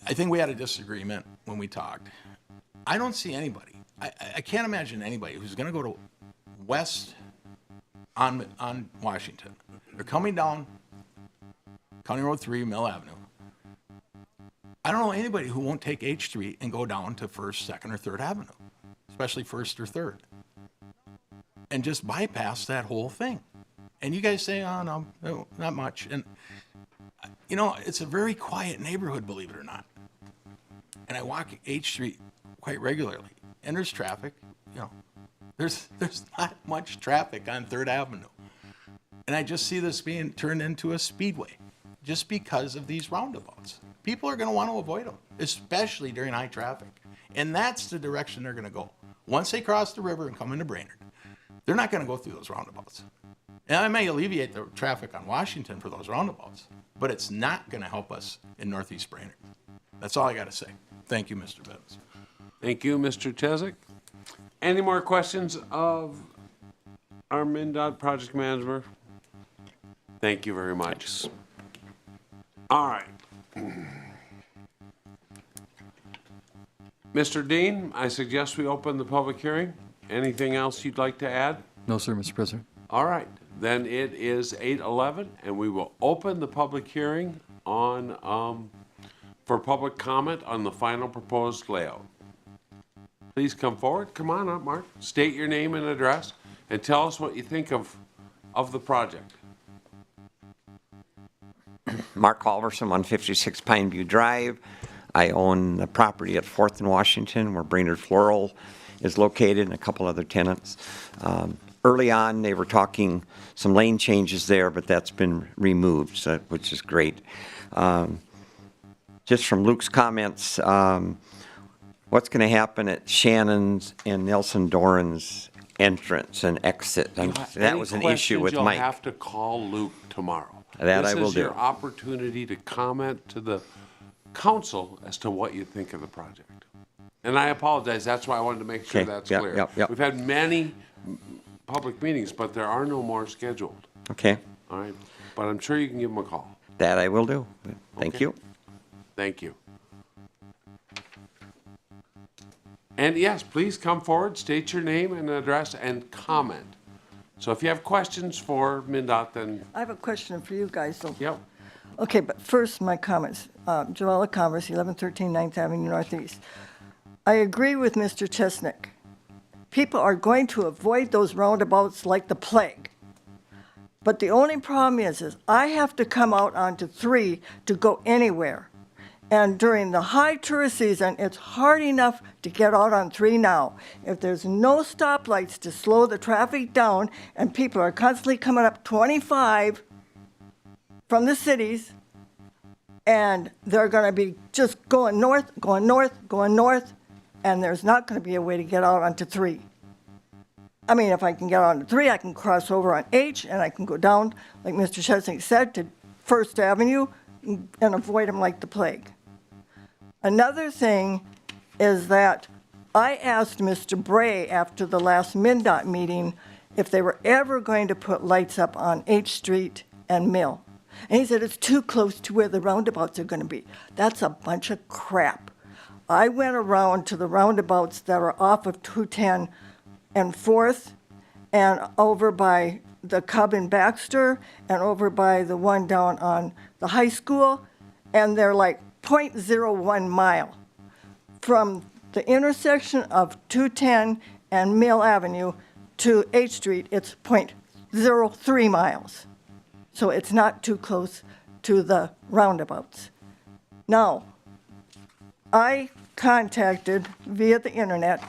I think we had a disagreement when we talked. I don't see anybody. I can't imagine anybody who's going to go to west on Washington. They're coming down County Road 3, Mill Avenue. I don't know anybody who won't take H Street and go down to 1st, 2nd, or 3rd Avenue, especially 1st or 3rd, and just bypass that whole thing. And you guys say, oh, no, not much. And, you know, it's a very quiet neighborhood, believe it or not. And I walk H Street quite regularly, and there's traffic, you know. There's not much traffic on 3rd Avenue. And I just see this being turned into a speedway just because of these roundabouts. People are going to want to avoid them, especially during high traffic. And that's the direction they're going to go. Once they cross the river and come into Brainerd, they're not going to go through those roundabouts. And I may alleviate the traffic on Washington for those roundabouts, but it's not going to help us in Northeast Brainerd. That's all I got to say. Thank you, Mr. Bevins. Thank you, Mr. Chesak. Any more questions of our MnDOT project manager? Thank you very much. All right. Mr. Dean, I suggest we open the public hearing. Anything else you'd like to add? No, sir, Mr. President. All right, then it is 8:11, and we will open the public hearing on, for public comment on the final proposed layout. Please come forward. Come on up, Mark. State your name and address, and tell us what you think of the project. Mark Halverson, 156 Pineview Drive. I own the property at 4th and Washington where Brainerd Floral is located and a couple other tenants. Early on, they were talking some lane changes there, but that's been removed, so, which is great. Just from Luke's comments, what's going to happen at Shannon's and Nelson Doran's entrance and exit? That was an issue with You'll Mike. have to call Luke tomorrow. That I will This is your do. opportunity to comment to the council as to what you think of the project. And I apologize, that's why I wanted to make sure Okay. that's Yep, clear. yep, yep. We've had many public meetings, but there are no more scheduled, Okay, all right? But I'm sure you can give them a call. that I will do. Thank Okay. you. Thank you. And yes, please come forward, state your name and address, and comment. So if you have questions for MnDOT, then, I have a question for you guys, though. yep. Okay, but first, my comments. Joella Converse, 1113 9th Avenue Northeast. I agree with Mr. Chesnick. People are going to avoid those roundabouts like the plague. But the only problem is I have to come out onto 3 to go anywhere. And during the high tourist season, it's hard enough to get out on 3 now. If there's no stoplights to slow the traffic down and people are constantly coming up 25 from the cities, and they're going to be just going north, and there's not going to be a way to get out onto 3. I mean, if I can get onto 3, I can cross over on H, and I can go down, like Mr. Chesnick said, to 1st Avenue and avoid them like the plague. Another thing is that I asked Mr. Bray after the last MnDOT meeting if they were ever going to put lights up on H Street and Mill. And he said, it's too close to where the roundabouts are going to be. That's a bunch of crap. I went around to the roundabouts that are off of 210 and 4th and over by the Cub and Baxter and over by the one down on the high school, and they're like 0.01 mile from the intersection of 210 and Mill Avenue to H Street, it's .03 miles. So it's not too close to the roundabouts. Now, I contacted via the internet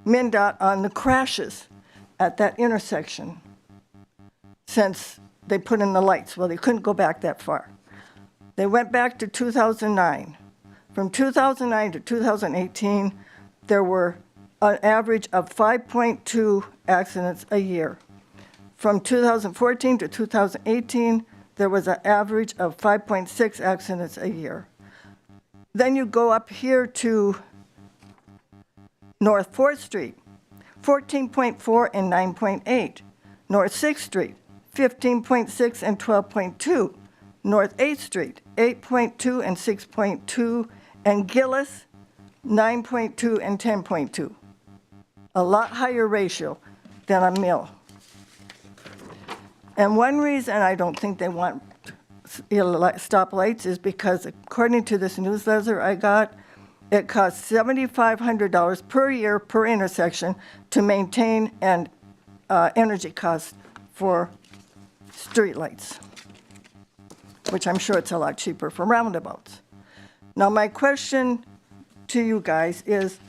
MnDOT on the crashes at that intersection since they put in the lights. Well, they couldn't go back that far. They went back to 2009. From 2009 to 2018, there were an average of 5.2 accidents a year. From 2014 to 2018, there was an average of 5.6 accidents a year. Then you go up here to North 4th Street, 14.4 and 9.8. North 6th Street, 15.6 and 12.2. North 8th Street, 8.2 and 6.2. And Gillis, 9.2 and 10.2. A lot higher ratio than a Mill. And one reason I don't think they want stoplights is because according to this newsletter I got, it costs $7,500 per year per intersection to maintain and energy costs for streetlights, which I'm sure it's a lot cheaper for roundabouts. Now, my question to you guys is,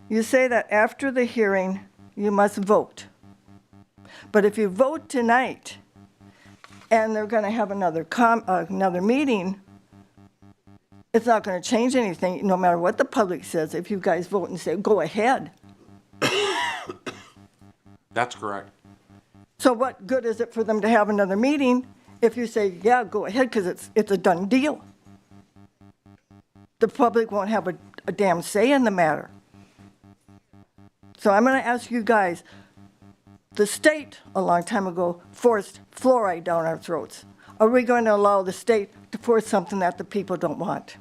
you say that after the hearing, you must vote. But if you vote tonight, and they're going to have another meeting, it's not going to change anything, no matter what the public says, if you guys vote and say, go ahead. That's correct. So what good is it for them to have another meeting if you say, yeah, go ahead, because it's a done deal? The public won't have a damn say in the matter. So I'm going to ask you guys, the state, a long time ago, forced fluoride down our throats. Are we going to allow the state to force something that the people don't want?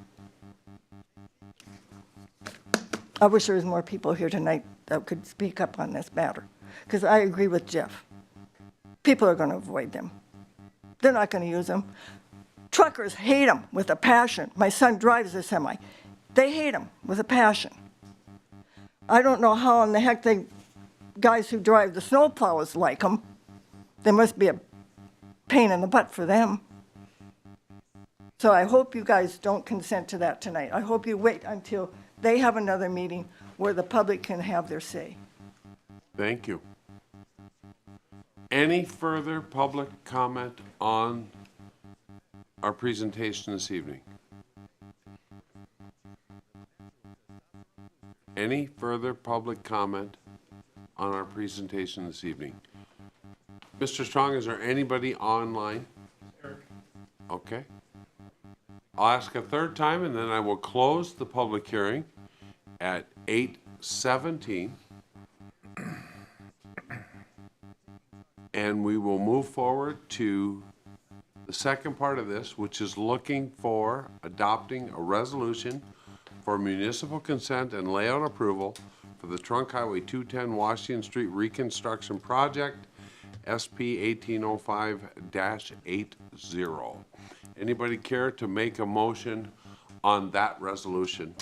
I wish there was more people here tonight that could speak up on this matter, because I agree with Jeff. People are going to avoid them. They're not going to use them. Truckers hate them with a passion. My son drives a semi. They hate them with a passion. I don't know how in the heck guys who drive the snowplows like them. They must be a pain in the butt for them. So I hope you guys don't consent to that tonight. I hope you wait until they have another meeting where the public can have their say. Thank you. Any further public comment on our presentation this evening? Any further public comment on our presentation this evening? Mr. Strong, is there anybody online? Okay. I'll ask a third time and then I will close the public hearing at 8:17. And we will move forward to the second part of this, which is looking for adopting a resolution for municipal consent and layout approval for the Trunk Highway 210 Washington Street Reconstruction Project, SP 1805-80. Anybody care to make a motion on that resolution?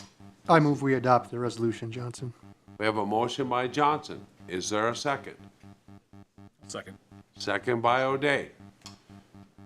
I move we adopt the resolution, Johnson. We have a motion by Johnson. Is there a second? Second. Second by O'Day.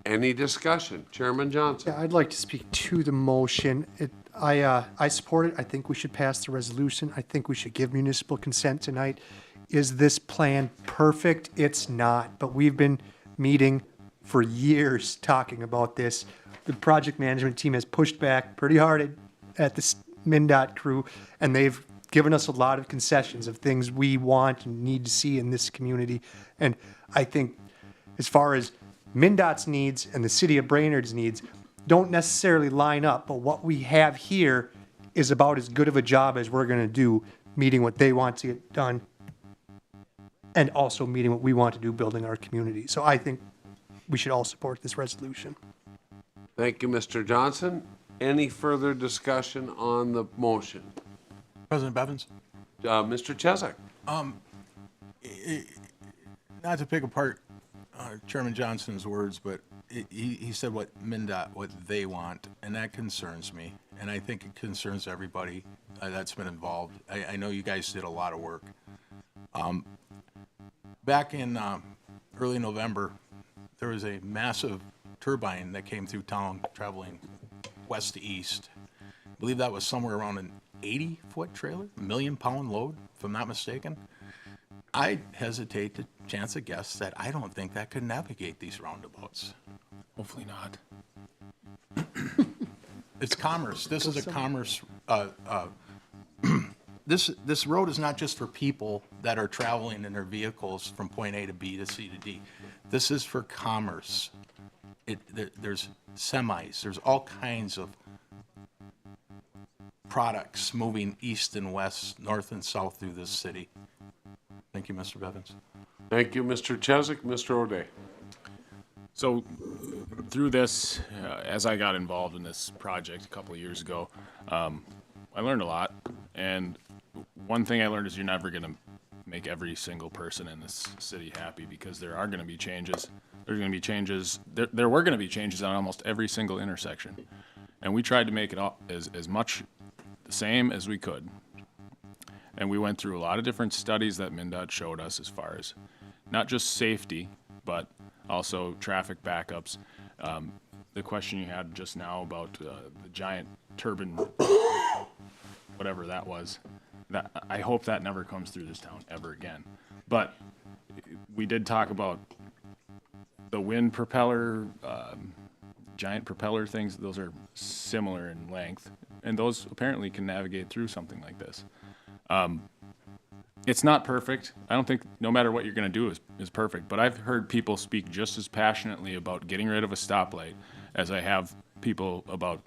Any discussion? Chairman Johnson. Yeah, I'd like to speak to the motion. I support it. I think we should pass the resolution. I think we should give municipal consent tonight. Is this plan perfect? It's not, but we've been meeting for years talking about this. The project management team has pushed back pretty hard at the MnDOT crew, and they've given us a lot of concessions of things we want and need to see in this community. And I think as far as MnDOT's needs and the city of Brainerd's needs don't necessarily line up, but what we have here is about as good of a job as we're going to do, meeting what they want to get done and also meeting what we want to do, building our community. So I think we should all support this resolution. Thank you, Mr. Johnson. Any further discussion on the motion? President Bevins? Mr. Chesak. Not to pick apart Chairman Johnson's words, but he said what MnDOT, what they want, and that concerns me. And I think it concerns everybody that's been involved. I know you guys did a lot of work. Back in early November, there was a massive turbine that came through town traveling west to east. I believe that was somewhere around an 80-foot trailer, a 1,000,000-pound load, if I'm not mistaken. I hesitate to chance a guess that I don't think that could navigate these roundabouts. Hopefully not. It's commerce. This is a commerce. This road is not just for people that are traveling in their vehicles from point A to B to C to D. This is for commerce. There's semis. There's all kinds of products moving east and west, north and south through this city. Thank you, Mr. Bevins. Thank you, Mr. Chesak. Mr. O'Day. So through this, as I got involved in this project a couple of years ago, I learned a lot. And one thing I learned is you're never going to make every single person in this city happy, because there are going to be changes. There's going to be changes. There were going to be changes on almost every single intersection. And we tried to make it all as much the same as we could. And we went through a lot of different studies that MnDOT showed us as far as not just safety, but also traffic backups. The question you had just now about the giant turbine, whatever that was, that I hope that never comes through this town ever again. But we did talk about the wind propeller, giant propeller things. Those are similar in length, and those apparently can navigate through something like this. It's not perfect. I don't think no matter what you're going to do is perfect, but I've heard people speak just as passionately about getting rid of a stoplight as I have people about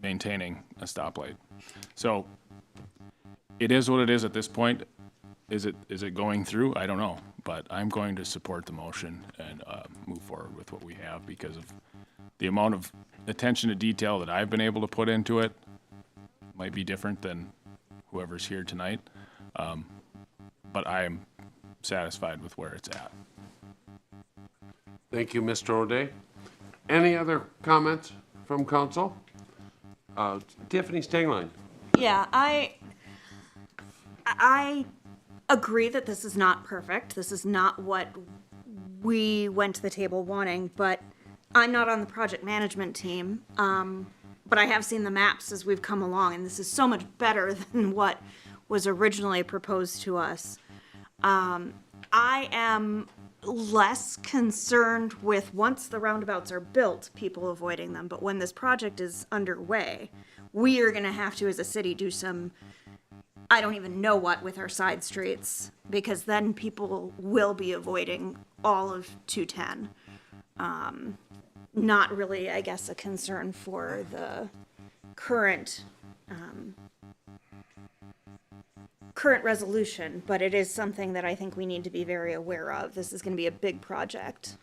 maintaining a stoplight. So it is what it is at this point. Is it going through? I don't know, but I'm going to support the motion and move forward with what we have, because of the amount of attention to detail that I've been able to put into it. Might be different than whoever's here tonight, but I am satisfied with where it's at. Thank you, Mr. O'Day. Any other comments from council? Tiffany Stenglein. Yeah, I agree that this is not perfect. This is not what we went to the table wanting, but I'm not on the project management team. But I have seen the maps as we've come along, and this is so much better than what was originally proposed to us. I am less concerned with, once the roundabouts are built, people avoiding them. But when this project is underway, we are going to have to, as a city, do some, I don't even know what, with our side streets, because then people will be avoiding all of 210. Not really, I guess, a concern for the current resolution, but it is something that I think we need to be very aware of. This is going to be a big project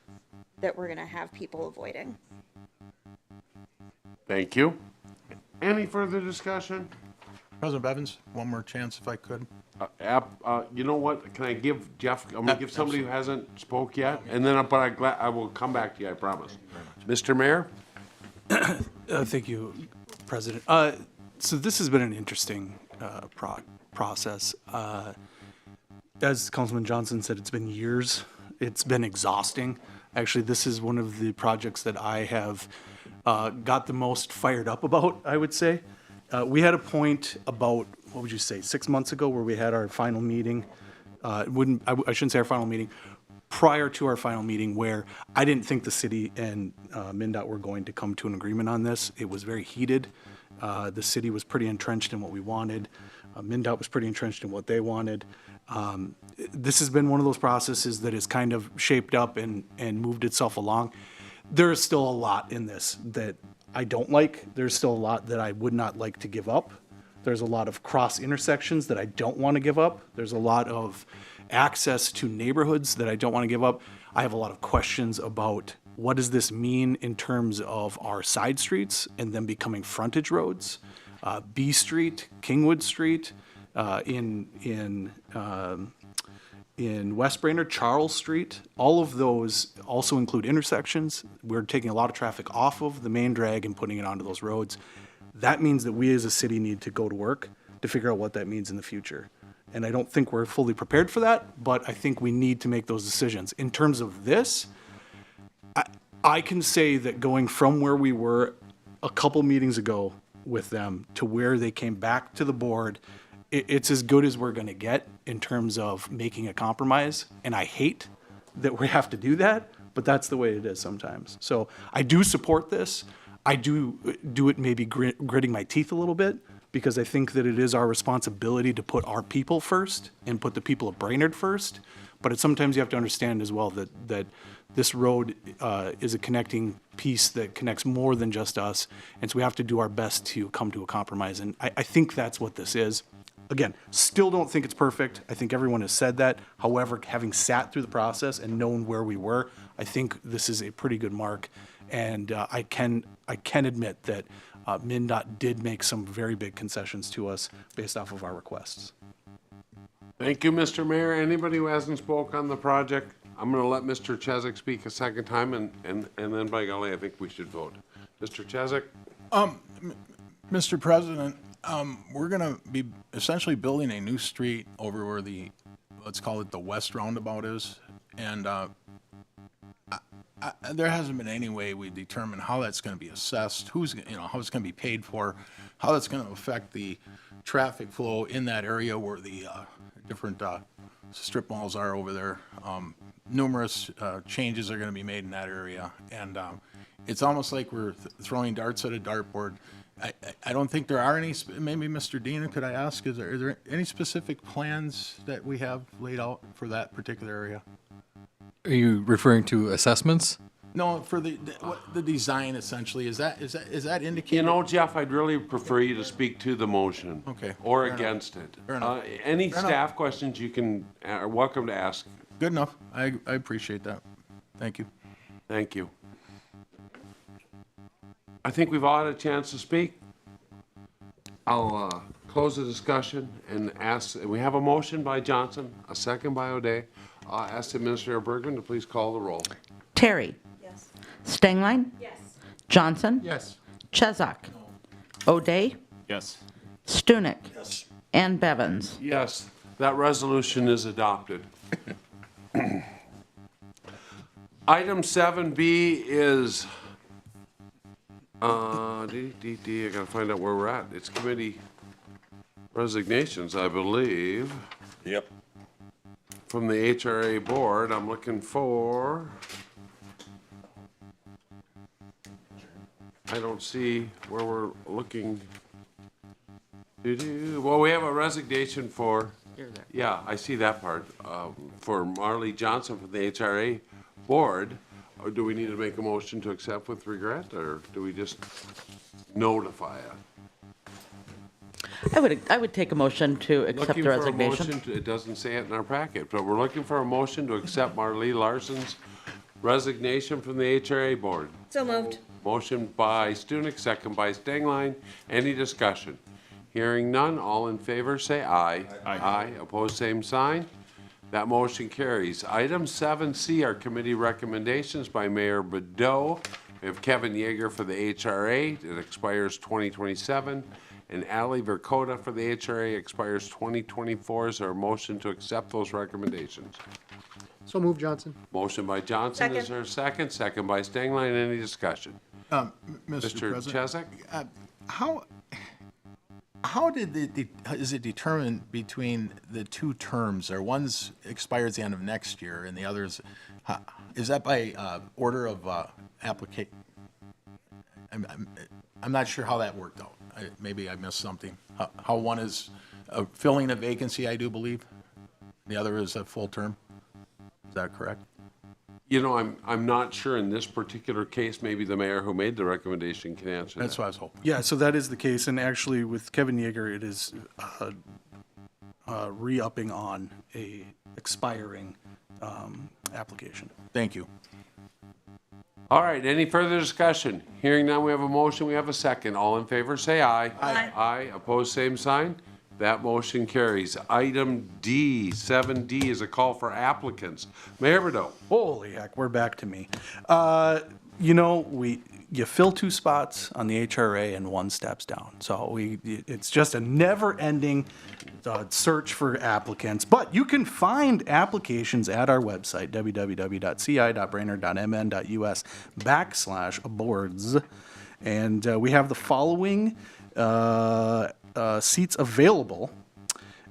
that we're going to have people avoiding. Thank you. Any further discussion? President Bevins, one more chance if I could. You know what? Can I give Jeff? I'm gonna give somebody who hasn't spoke yet, and then I will come back to you. I promise. Mr. Mayor. Thank you, President. So this has been an interesting process. As Councilman Johnson said, it's been years. It's been exhausting. Actually, this is one of the projects that I have got the most fired up about, I would say. We had a point about, what would you say, 6 months ago, where we had our final meeting. I shouldn't say our final meeting, prior to our final meeting, where I didn't think the city and MnDOT were going to come to an agreement on this. It was very heated. The city was pretty entrenched in what we wanted. MnDOT was pretty entrenched in what they wanted. This has been one of those processes that has kind of shaped up and moved itself along. There is still a lot in this that I don't like. There's still a lot that I would not like to give up. There's a lot of cross intersections that I don't want to give up. There's a lot of access to neighborhoods that I don't want to give up. I have a lot of questions about what does this mean in terms of our side streets and them becoming frontage roads. B Street, Kingwood Street, in in West Brainerd, Charles Street. All of those also include intersections. We're taking a lot of traffic off of the main drag and putting it onto those roads. That means that we as a city need to go to work to figure out what that means in the future. And I don't think we're fully prepared for that, but I think we need to make those decisions. In terms of this, I can say that going from where we were a couple meetings ago with them to where they came back to the board, it's as good as we're going to get in terms of making a compromise. And I hate that we have to do that, but that's the way it is sometimes. So I do support this. I do it maybe gritting my teeth a little bit, because I think that it is our responsibility to put our people first and put the people of Brainerd first. But sometimes you have to understand as well that this road is a connecting piece that connects more than just us. And so we have to do our best to come to a compromise. And I think that's what this is. Again, still don't think it's perfect. I think everyone has said that. However, having sat through the process and known where we were, I think this is a pretty good mark. And I can admit that MnDOT did make some very big concessions to us based off of our requests. Thank you, Mr. Mayor. Anybody who hasn't spoke on the project, I'm going to let Mr. Chesak speak a second time, and then by golly, I think we should vote. Mr. Chesak? Mr. President, we're going to be essentially building a new street over where let's call it the west roundabout is. And there hasn't been any way we determine how that's going to be assessed, how it's going to be paid for, how that's going to affect the traffic flow in that area where the different strip malls are over there. Numerous changes are going to be made in that area, and it's almost like we're throwing darts at a dartboard. I don't think there are any. Maybe Mr. Dean, could I ask, are there any specific plans that we have laid out for that particular area? Are you referring to assessments? No, for the design essentially, is that indicated? You know, Jeff, I'd really prefer you to speak to the motion. Okay. Or Fair against it. Fair enough. Any Fair staff questions you are welcome to ask. Good enough. I appreciate that. Thank you. Thank you. I think we've all had a chance to speak. I'll close the discussion and ask, we have a motion by Johnson, a second by O'Day. I'll ask Administrator Bergman to please call the roll. Terry. Yes. Stengline. Yes. Johnson. Yes. Chesak. O'Day. Yes. Stunek. And Bevins. Yes, that resolution is adopted. Item 7B is, I gotta find out where we're at. It's committee resignations, I believe. Yep. From the HRA board, I'm looking for, I don't see where we're looking. Well, we have a resignation for, yeah, I see that part, for Marley Johnson from the HRA board. Or do we need to make a motion to accept with regret, or do we just notify it? I would take a motion to accept Looking the for a resignation. motion to- It doesn't say it in our packet, but we're looking for a motion to accept Marlee Larson's resignation from the HRA board. So moved. Motion by Stunek, second by Stengline. Any discussion? Hearing none, all in favor say aye. Aye. Opposed, same sign. That motion carries. Item 7C are committee recommendations by Mayor Bedeau. We have Kevin Yeager for the HRA. It expires 2027. And Ali Verkota for the HRA expires 2024. Is there a motion to accept those recommendations? So move, Johnson. Motion by Johnson. Is Second. there a second? Second by Stengline. Any discussion? Mr. President, How is it determined between the two terms, or one's expires the end of next year and the other's, is that by order of application? I'm not sure how that worked out. Maybe I missed something. How one is filling a vacancy, I do believe. The other is a full term. Is that correct? You know, I'm not sure in this particular case, maybe the mayor who made the recommendation can answer that. That's what I was hoping. Yeah, so that is the case, and actually with Kevin Yeager, it is re-upping on a expiring application. Thank you. All right, any further discussion? Hearing none, we have a motion, we have a second. All in favor, say aye. Aye. Aye, opposed, same sign. That motion carries. Item D, 7D, is a call for applicants. Mayor Bordeaux. Holy heck, we're back to me. You know, you fill 2 spots on the HRA and 1 steps down. So it's just a never-ending search for applicants. But you can find applications at our website, www.ci.brainerd.mn.us/boards. And we have the following seats available.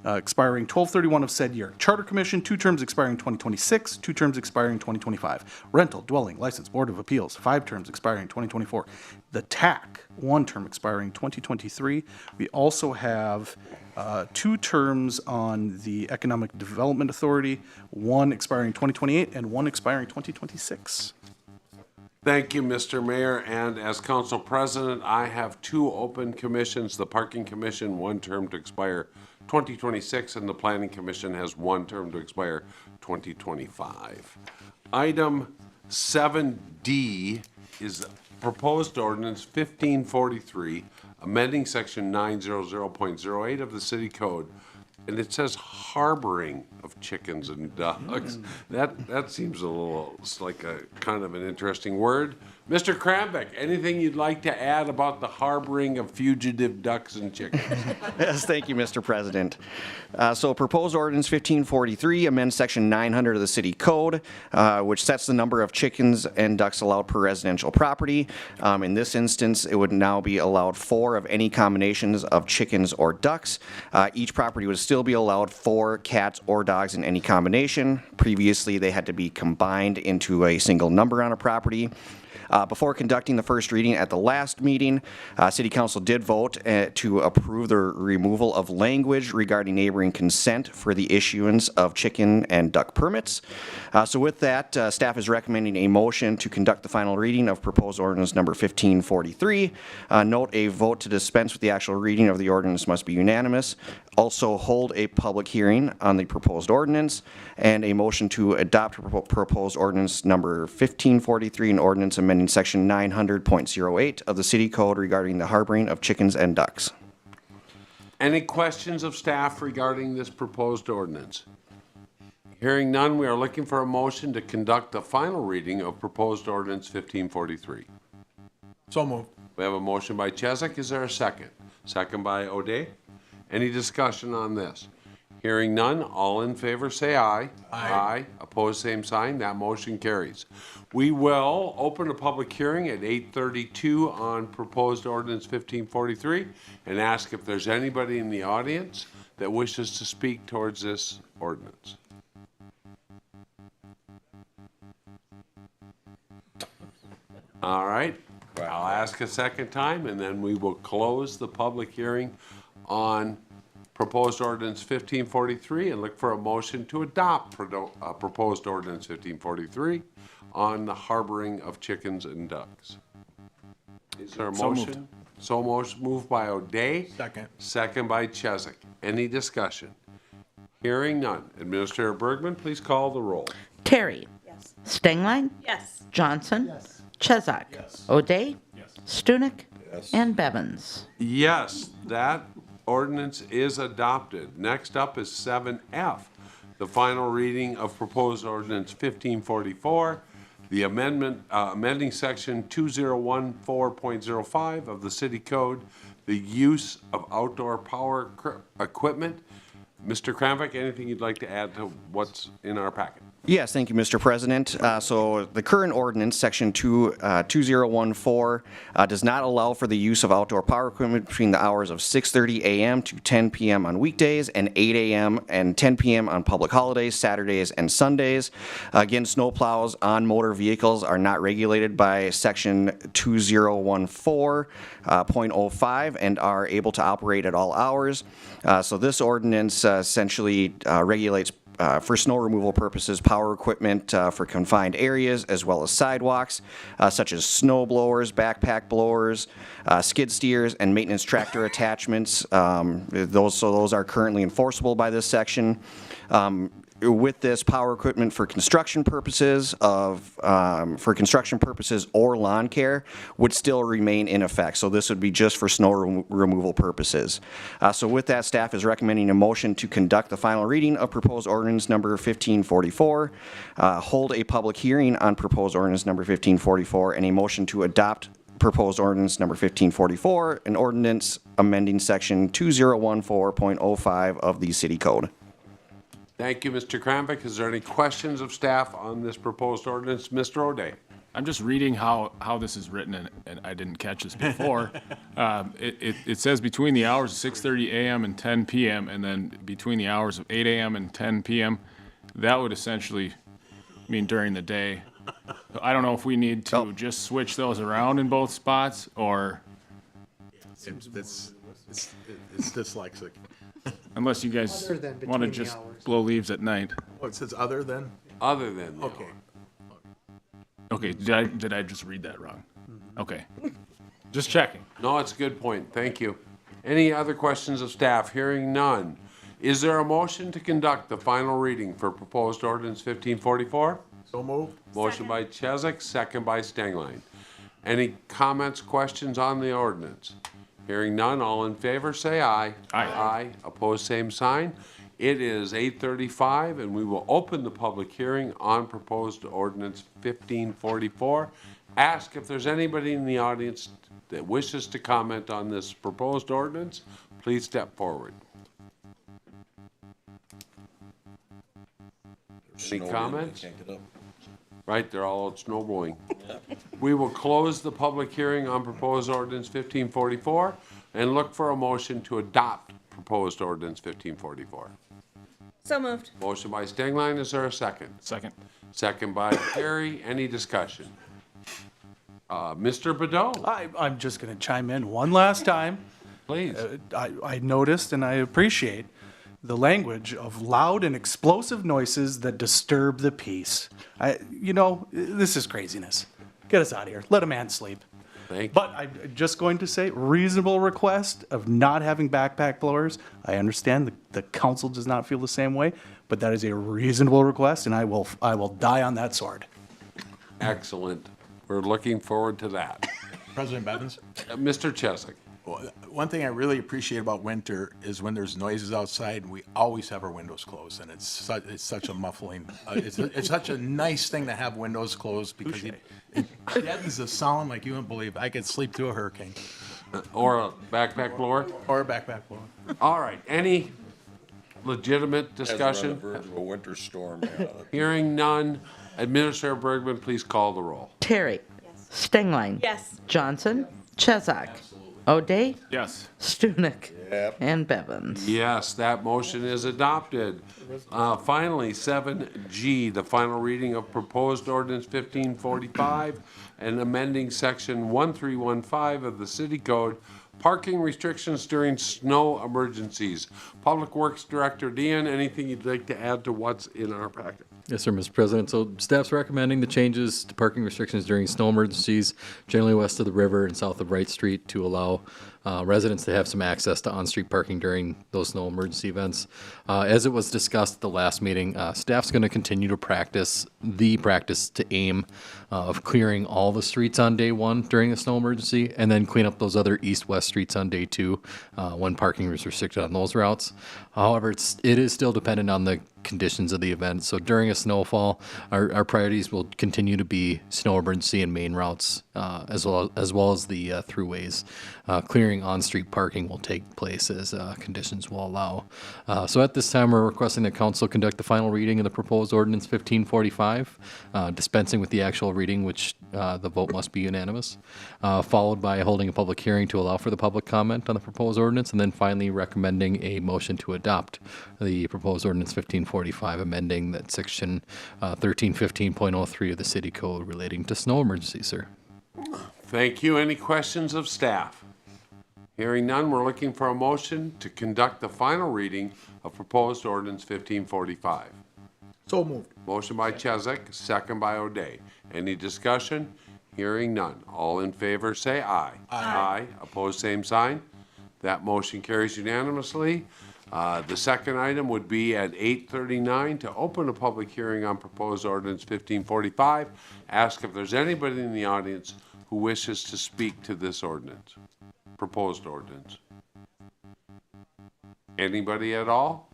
Expiring 12/31 of said year. Charter Commission, 2 terms expiring 2026, 2 terms expiring 2025. Rental, Dwelling, License, Board of Appeals, 5 terms expiring 2024. The TAC, 1 term expiring 2023. We also have 2 terms on the Economic Development Authority, 1 expiring 2028 and 1 expiring 2026. Thank you, Mr. Mayor. And as council president, I have 2 open commissions. The Parking Commission, 1 term to expire 2026, and the Planning Commission has 1 term to expire 2025. Item 7D is proposed ordinance 1543, amending section 900.08 of the city code. And it says harboring of chickens and ducks. That seems a little, it's like a kind of an interesting word. Mr. Krambeck, anything you'd like to add about the harboring of fugitive ducks and chickens? Yes, thank you, Mr. President. So proposed ordinance 1543 amends section 900 of the city code, which sets the number of chickens and ducks allowed per residential property. In this instance, it would now be allowed 4 of any combinations of chickens or ducks. Each property would still be allowed 4 cats or dogs in any combination. Previously, they had to be combined into a single number on a property. Before conducting the first reading at the last meeting, City Council did vote to approve the removal of language regarding neighboring consent for the issuance of chicken and duck permits. So with that, staff is recommending a motion to conduct the final reading of proposed ordinance number 1543. Note a vote to dispense with the actual reading of the ordinance must be unanimous. Also hold a public hearing on the proposed ordinance, and a motion to adopt proposed ordinance number 1543, an ordinance amending section 900.08 of the city code regarding the harboring of chickens and ducks. Any questions of staff regarding this proposed ordinance? Hearing none, we are looking for a motion to conduct the final reading of proposed ordinance 1543. So moved. We have a motion by Chesak. Is there a second? Second by O'Day. Any discussion on this? Hearing none, all in favor say aye. Aye. Opposed, same sign. That motion carries. We will open a public hearing at 8:32 on proposed ordinance 1543 and ask if there's anybody in the audience that wishes to speak towards this ordinance. All right. I'll ask a second time, and then we will close the public hearing on proposed ordinance 1543 and look for a motion to adopt proposed ordinance 1543 on the harboring of chickens and ducks. Is there a motion? So moved by O'Day. Second. Second by Chesak. Any discussion? Hearing none. Administrator Bergman, please call the roll. Terry. Yes. Stengline. Yes. Johnson. Yes. Chesak. Yes. O'Day. Yes. Stunek. Yes. And Bevins. Yes, that ordinance is adopted. Next up is 7F, the final reading of proposed ordinance 1544, the amendment, amending section 2014.05 of the city code, the use of outdoor power equipment. Mr. Kramvik, anything you'd like to add to what's in our packet? Yes, thank you, Mr. President. So the current ordinance, section 2014, does not allow for the use of outdoor power equipment between the hours of 6:30 a.m. to 10 p.m. on weekdays and 8 a.m. and 10 p.m. on public holidays, Saturdays, and Sundays. Again, snowplows on motor vehicles are not regulated by section 2014.05 and are able to operate at all hours. So this ordinance essentially regulates for snow removal purposes, power equipment for confined areas, as well as sidewalks, such as snow blowers, backpack blowers, skid steers, and maintenance tractor attachments. Those are currently enforceable by this section. with this, power equipment for construction purposes or lawn care would still remain in effect. So this would be just for snow removal purposes. So with that, staff is recommending a motion to conduct the final reading of proposed ordinance number 1544, hold a public hearing on proposed ordinance number 1544, and a motion to adopt proposed ordinance number 1544, an ordinance amending section 2014.05 of the city code. Thank you, Mr. Kramvik. Is there any questions of staff on this proposed ordinance? Mr. O'Day? I'm just reading how this is written, and I didn't catch this before. It says between the hours of 6:30 a.m. and 10 p.m., and then between the hours of 8 a.m. and 10 p.m. That would essentially mean during the day. I don't know if we need to just switch those around in both spots, or It's dyslexic. unless you guys Other than want to between the just hours. blow leaves at night. Oh, it says other than? Other than. Okay. Okay, did I just read that wrong? Okay. Just checking. No, it's a good point. Thank you. Any other questions of staff? Hearing none. Is there a motion to conduct the final reading for proposed ordinance 1544? So moved. Motion by Chesak, second by Stengline. Any comments, questions on the ordinance? Hearing none, all in favor, say aye. Aye. Aye. Opposed, same sign. It is 8:35, and we will open the public hearing on proposed ordinance 1544. Ask if there's anybody in the audience that wishes to comment on this proposed ordinance. Please step forward. Any comments? Right, they're all out snowblowing. We will close the public hearing on proposed ordinance 1544 and look for a motion to adopt proposed ordinance 1544. So moved. Motion by Stengline, is there a second? Second. Second by Carey, any discussion? Mr. Bedell, I'm just going to chime in one last time. please. I noticed and I appreciate the language of loud and explosive noises that disturb the peace. This is craziness. Get us out of here. Let a man sleep. Thank you. But I'm just going to say, reasonable request of not having backpack blowers. I understand the council does not feel the same way, but that is a reasonable request, and I will die on that sword. Excellent. We're looking forward to that. President Bevins? Mr. Chesak. Well, one thing I really appreciate about winter is when there's noises outside, we always have our windows closed, and it's such a muffling. It's such a nice thing to have windows closed because it deadens the sound like you wouldn't believe. I could sleep through a hurricane. Or a backpack blower? Or a backpack blower. All right, any legitimate discussion? On the verge of a winter storm. Hearing none, Administrator Bergman, please call the roll. Terry. Stengline. Yes. Johnson. Chesak. O'Day. Yes. Stunek. And Bevins. Yes, that motion is adopted. Finally, 7G, the final reading of proposed ordinance 1545 and amending section 1315 of the city code, parking restrictions during snow emergencies. Public Works Director Dean, anything you'd like to add to what's in our packet? Yes, sir, Mr. President. So staff's recommending the changes to parking restrictions during snow emergencies, generally west of the river and south of Wright Street, to allow residents to have some access to on-street parking during those snow emergency events. As it was discussed at the last meeting, staff's going to continue to practice to aim of clearing all the streets on day one during a snow emergency, and then clean up those other east-west streets on day two when parking is restricted on those routes. However, it is still dependent on the conditions of the event. So during a snowfall, our priorities will continue to be snow emergency and main routes, as well as the throughways. Clearing on-street parking will take place as conditions will allow. So at this time, we're requesting that council conduct the final reading of the proposed ordinance 1545, dispensing with the actual reading, which the vote must be unanimous, followed by holding a public hearing to allow for the public comment on the proposed ordinance, and then finally recommending a motion to adopt the proposed ordinance 1545, amending that section 1315.03 of the city code relating to snow emergencies, sir. Thank you. Any questions of staff? Hearing none, we're looking for a motion to conduct the final reading of proposed ordinance 1545. So moved. Motion by Chesak, second by O'Day. Any discussion? Hearing none. All in favor, say aye. Aye. Opposed, same sign. That motion carries unanimously. The second item would be at 8:39 to open a public hearing on proposed ordinance 1545. Ask if there's anybody in the audience who wishes to speak to this ordinance, proposed ordinance. Anybody at all?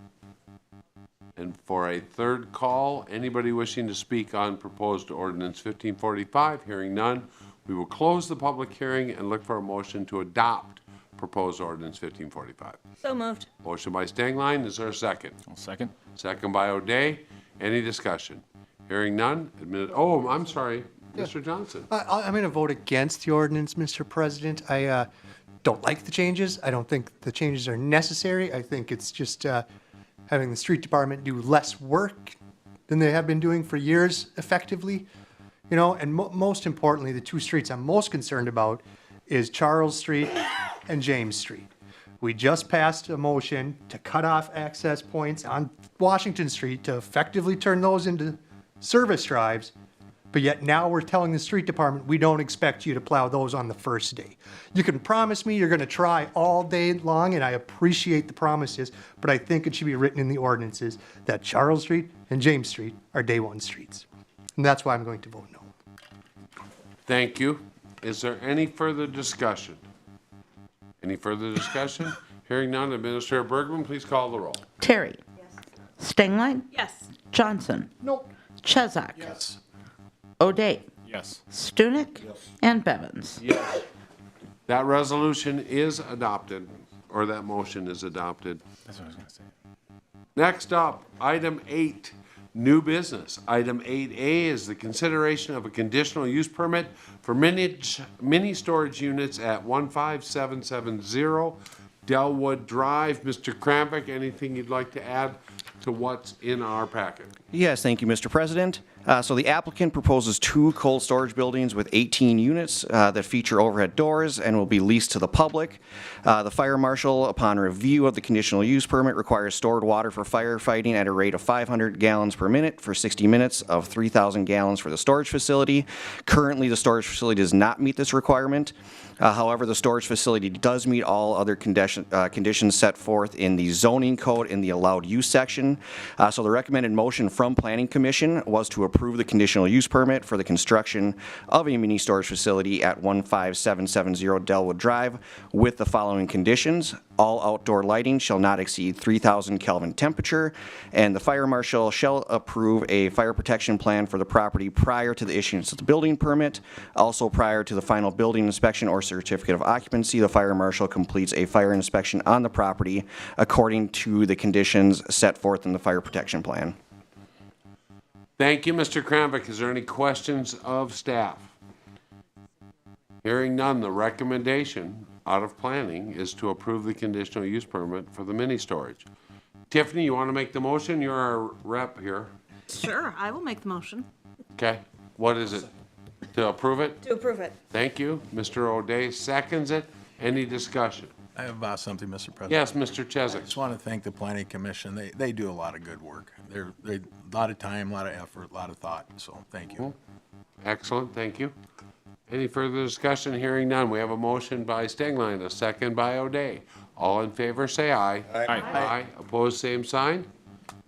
And for a third call, anybody wishing to speak on proposed ordinance 1545, hearing none, we will close the public hearing and look for a motion to adopt proposed ordinance 1545. So moved. Motion by Stengline, is there a second? I'll second. Second by O'Day. Any discussion? Hearing none, oh, I'm sorry, Mr. Johnson. I'm going to vote against the ordinance, Mr. President. I don't like the changes. I don't think the changes are necessary. I think it's just having the street department do less work than they have been doing for years effectively. You know, and most importantly, the two streets I'm most concerned about is Charles Street and James Street. We just passed a motion to cut off access points on Washington Street to effectively turn those into service drives, but yet now we're telling the street department we don't expect you to plow those on the first day. You can promise me you're going to try all day long, and I appreciate the promises, but I think it should be written in the ordinances that Charles Street and James Street are day one streets. And that's why I'm going to vote no. Thank you. Is there any further discussion? Any further discussion? Hearing none, Administrator Bergman, please call the roll. Terry. Stengline. Yes. Johnson. Nope. Chesak. Yes. O'Day. Yes. Stunek. And Bevins. Yes. That resolution is adopted, or that motion is adopted. That's what I was gonna say. Next up, item 8, new business. Item 8A is the consideration of a conditional use permit for mini storage units at 15770 Delwood Drive. Mr. Kramvik, anything you'd like to add to what's in our packet? Yes, thank you, Mr. President. So the applicant proposes 2 cold storage buildings with 18 units that feature overhead doors and will be leased to the public. The fire marshal, upon review of the conditional use permit, requires stored water for firefighting at a rate of 500 gallons per minute for 60 minutes of 3,000 gallons for the storage facility. Currently, the storage facility does not meet this requirement. However, the storage facility does meet all other conditions set forth in the zoning code in the allowed use section. So the recommended motion from Planning Commission was to approve the conditional use permit for the construction of a mini storage facility at 15770 Delwood Drive with the following conditions. All outdoor lighting shall not exceed 3,000 Kelvin temperature, and the fire marshal shall approve a fire protection plan for the property prior to the issuance of the building permit. Also, prior to the final building inspection or certificate of occupancy, the fire marshal completes a fire inspection on the property according to the conditions set forth in the fire protection plan. Thank you, Mr. Kramvik. Is there any questions of staff? Hearing none, the recommendation out of planning is to approve the conditional use permit for the mini storage. Tiffany, you want to make the motion? You're our rep here. Sure, I will make the motion Okay. What is it? To approve it? to approve it. Thank you. Mr. O'Day seconds it. Any discussion? I have something, Mr. President. Yes, Mr. I Chesak. just want to thank the Planning Commission. They do a lot of good work. They're a lot of time, a lot of effort, a lot of thought, so thank you. Excellent, thank you. Any further discussion? Hearing none. We have a motion by Stengline, a second by O'Day. All in favor, say aye. Aye. Aye. Opposed, same sign.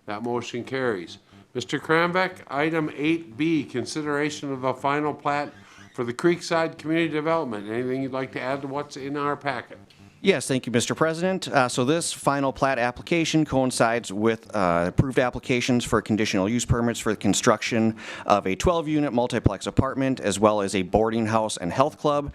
That motion carries. Mr. Kramvik, item 8B, consideration of a final plat for the Creekside Community Development. Anything you'd like to add to what's in our packet? Yes, thank you, Mr. President. So this final plat application coincides with approved applications for conditional use permits for the construction of a 12-unit multiplex apartment as well as a boarding house and health club.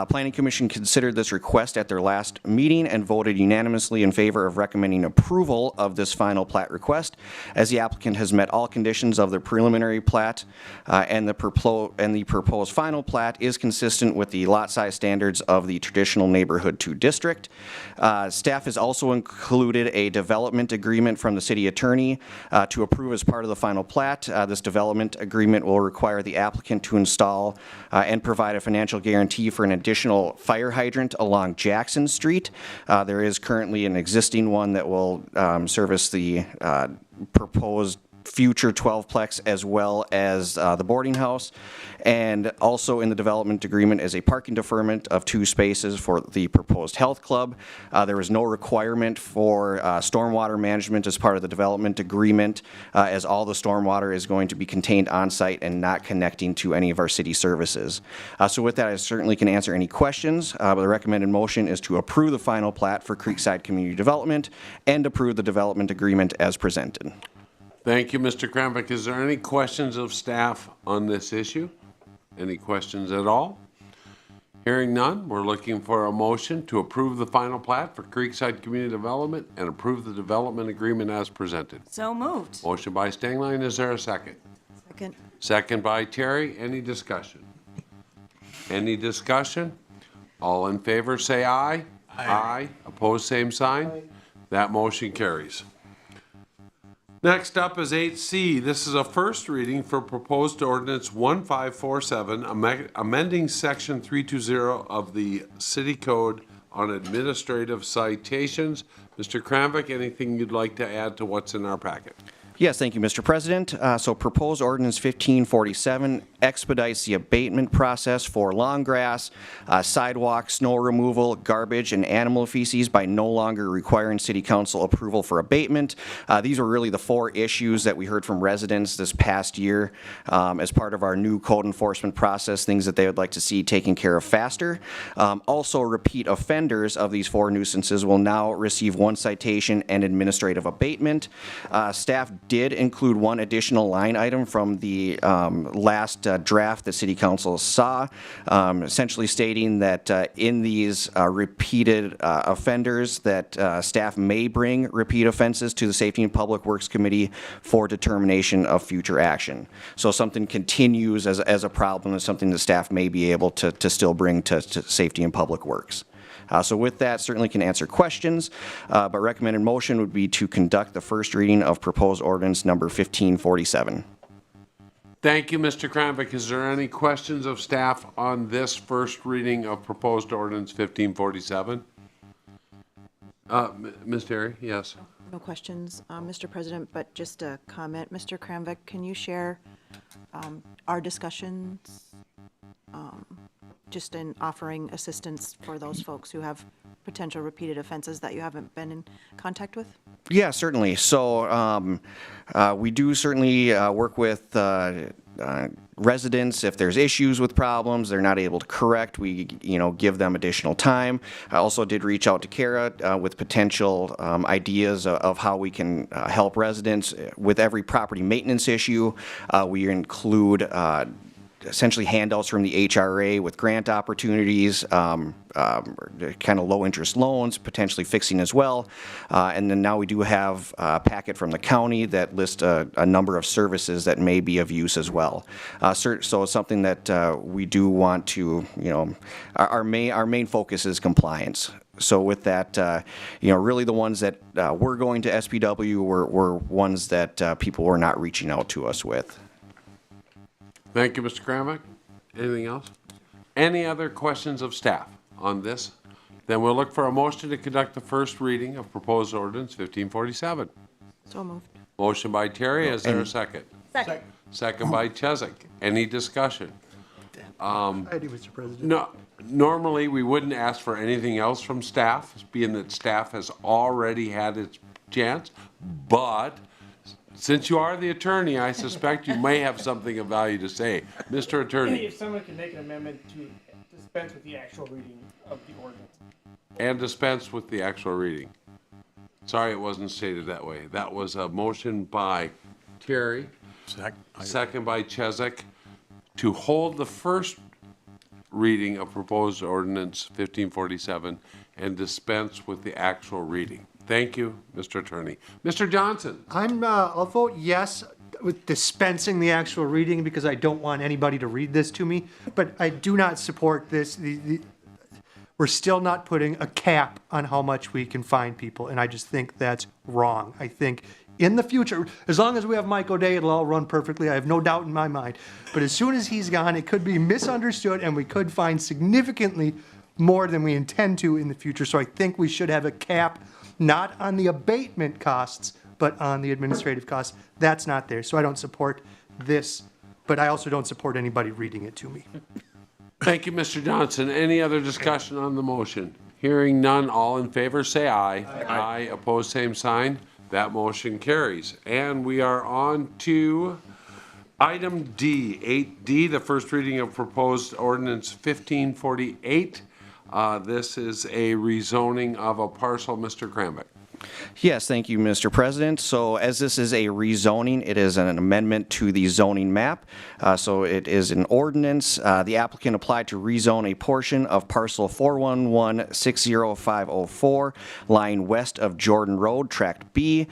Planning Commission considered this request at their last meeting and voted unanimously in favor of recommending approval of this final plat request, as the applicant has met all conditions of the preliminary plat and the proposed final plat is consistent with the lot size standards of the traditional neighborhood 2 district. Staff has also included a development agreement from the city attorney to approve as part of the final plat. This development agreement will require the applicant to install and provide a financial guarantee for an additional fire hydrant along Jackson Street. There is currently an existing one that will service the proposed future 12-plex as well as the boarding house. And also in the development agreement is a parking deferment of 2 spaces for the proposed health club. There is no requirement for stormwater management as part of the development agreement, as all the stormwater is going to be contained on site and not connecting to any of our city services. So with that, I certainly can answer any questions, but the recommended motion is to approve the final plat for Creekside Community Development and approve the development agreement as presented. Thank you, Mr. Kramvik. Is there any questions of staff on this issue? Any questions at all? Hearing none, we're looking for a motion to approve the final plat for Creekside Community Development and approve the development agreement as presented. So moved. Motion by Stenglein, is there a second? Second. Second by Terry. Any discussion? Any discussion? All in favor, say aye. Aye. Opposed, same sign. That motion carries. Next up is 8C. This is a first reading for proposed ordinance 1547, amending section 320 of the City Code on administrative citations. Mr. Kramvik, anything you'd like to add to what's in our packet? Yes, thank you, Mr. President. So proposed ordinance 1547 expedites the abatement process for lawn grass, sidewalk, snow removal, garbage, and animal feces by no longer requiring city council approval for abatement. These are really the 4 issues that we heard from residents this past year as part of our new code enforcement process, things that they would like to see taken care of faster. Also, repeat offenders of these 4 nuisances will now receive 1 citation and administrative abatement. Staff did include 1 additional line item from the last draft that City Council saw, essentially stating that in these repeated offenders that staff may bring repeat offenses to the Safety and Public Works Committee for determination of future action. So something continues as a problem is something the staff may be able to still bring to Safety and Public Works. So with that, certainly can answer questions, but recommended motion would be to conduct the first reading of proposed ordinance number 1547. Thank you, Mr. Kramvik. Is there any questions of staff on this first reading of proposed ordinance 1547? Ms. Terry, yes. No questions, Mr. President, but just a comment. Mr. Kramvik, can you share our discussions just in offering assistance for those folks who have potential repeated offenses that you haven't been in contact with? Yeah, certainly. So we do certainly work with residents. If there's issues with problems they're not able to correct, we give them additional time. I also did reach out to Kara with potential ideas of how we can help residents with every property maintenance issue. We include essentially handouts from the HRA with grant opportunities, kind of low interest loans, potentially fixing as well. And then now we do have a packet from the county that lists a number of services that may be of use as well. So it's something that we do want to, our main focus is compliance. So with that, really the ones that we're going to SPW were ones that people were not reaching out to us with. Thank you, Mr. Kramvik. Anything else? Any other questions of staff on this? Then we'll look for a motion to conduct the first reading of proposed ordinance 1547. So moved. Motion by Terry. Is there a second? Second. Second by Chesak. Any discussion? I do, Mr. President. No. Normally, we wouldn't ask for anything else from staff, being that staff has already had its chance, but since you are the attorney, I suspect you may have something of value to say. Mr. Attorney. If someone can make an amendment to dispense with the actual reading of the ordinance. And dispense with the actual reading. Sorry it wasn't stated that way. That was a motion by Terry, second by Chesak, to hold the first reading of proposed ordinance 1547 and dispense with the actual reading. Thank you, Mr. Attorney. Mr. Johnson. I'll vote yes with dispensing the actual reading because I don't want anybody to read this to me, but I do not support this. We're still not putting a cap on how much we can fine people, and I just think that's wrong. I think in the future, as long as we have Mike O'Day, it'll all run perfectly. I have no doubt in my mind. But as soon as he's gone, it could be misunderstood, and we could fine significantly more than we intend to in the future. So I think we should have a cap, not on the abatement costs, but on the administrative costs, that's not there. So I don't support this, but I also don't support anybody reading it to me. Thank you, Mr. Johnson. Any other discussion on the motion? Hearing none, all in favor, say aye. Aye. Opposed, same sign. That motion carries. And we are on to item D, 8D, the first reading of proposed ordinance 1548. This is a rezoning of a parcel. Mr. Krambeck. Yes, thank you, Mr. President. So as this is a rezoning, it is an amendment to the zoning map. So it is an ordinance. The applicant applied to rezone a portion of parcel 411-60504, lying west of Jordan Road, Tract B,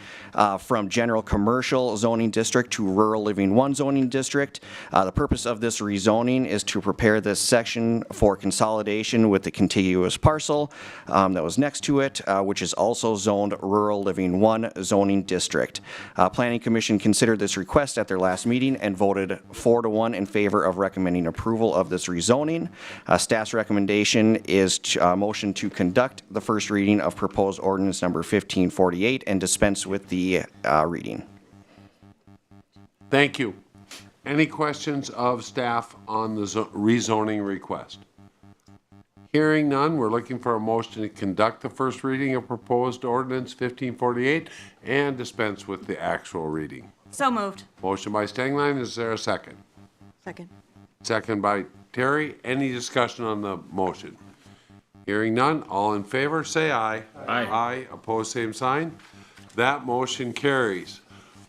from general commercial zoning district to rural living 1 zoning district. The purpose of this rezoning is to prepare this section for consolidation with the contiguous parcel that was next to it, which is also zoned rural living 1 zoning district. Planning Commission considered this request at their last meeting and voted 4-1 in favor of recommending approval of this rezoning. Staff's recommendation is to, motion to conduct the first reading of proposed ordinance number 1548 and dispense with the reading. Thank you. Any questions of staff on the rezoning request? Hearing none, we're looking for a motion to conduct the first reading of proposed ordinance 1548 and dispense with the actual reading. So moved. Motion by Stenglein. Is there a second? Second. Second by Terry. Any discussion on the motion? Hearing none, all in favor, say aye. Aye. Aye. Opposed, same sign. That motion carries.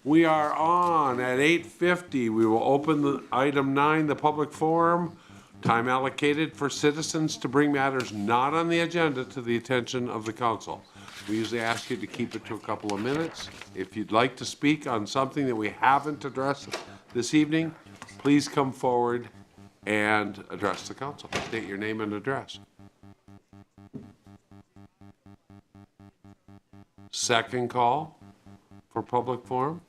We are on at 8:50. We will open the item 9, the public forum. Time allocated for citizens to bring matters not on the agenda to the attention of the council. We usually ask you to keep it to a couple of minutes. If you'd like to speak on something that we haven't addressed this evening, please come forward and address the council. State your name and address. Second call for public forum.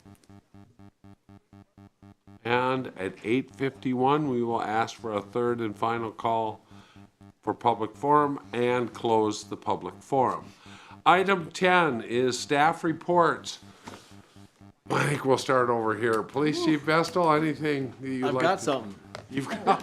And at 8:51, we will ask for a third and final call for public forum and close the public forum. Item 10 is staff reports. I think we'll start over here. Police Chief Vestal, anything that you'd like to? I've got something. You've got?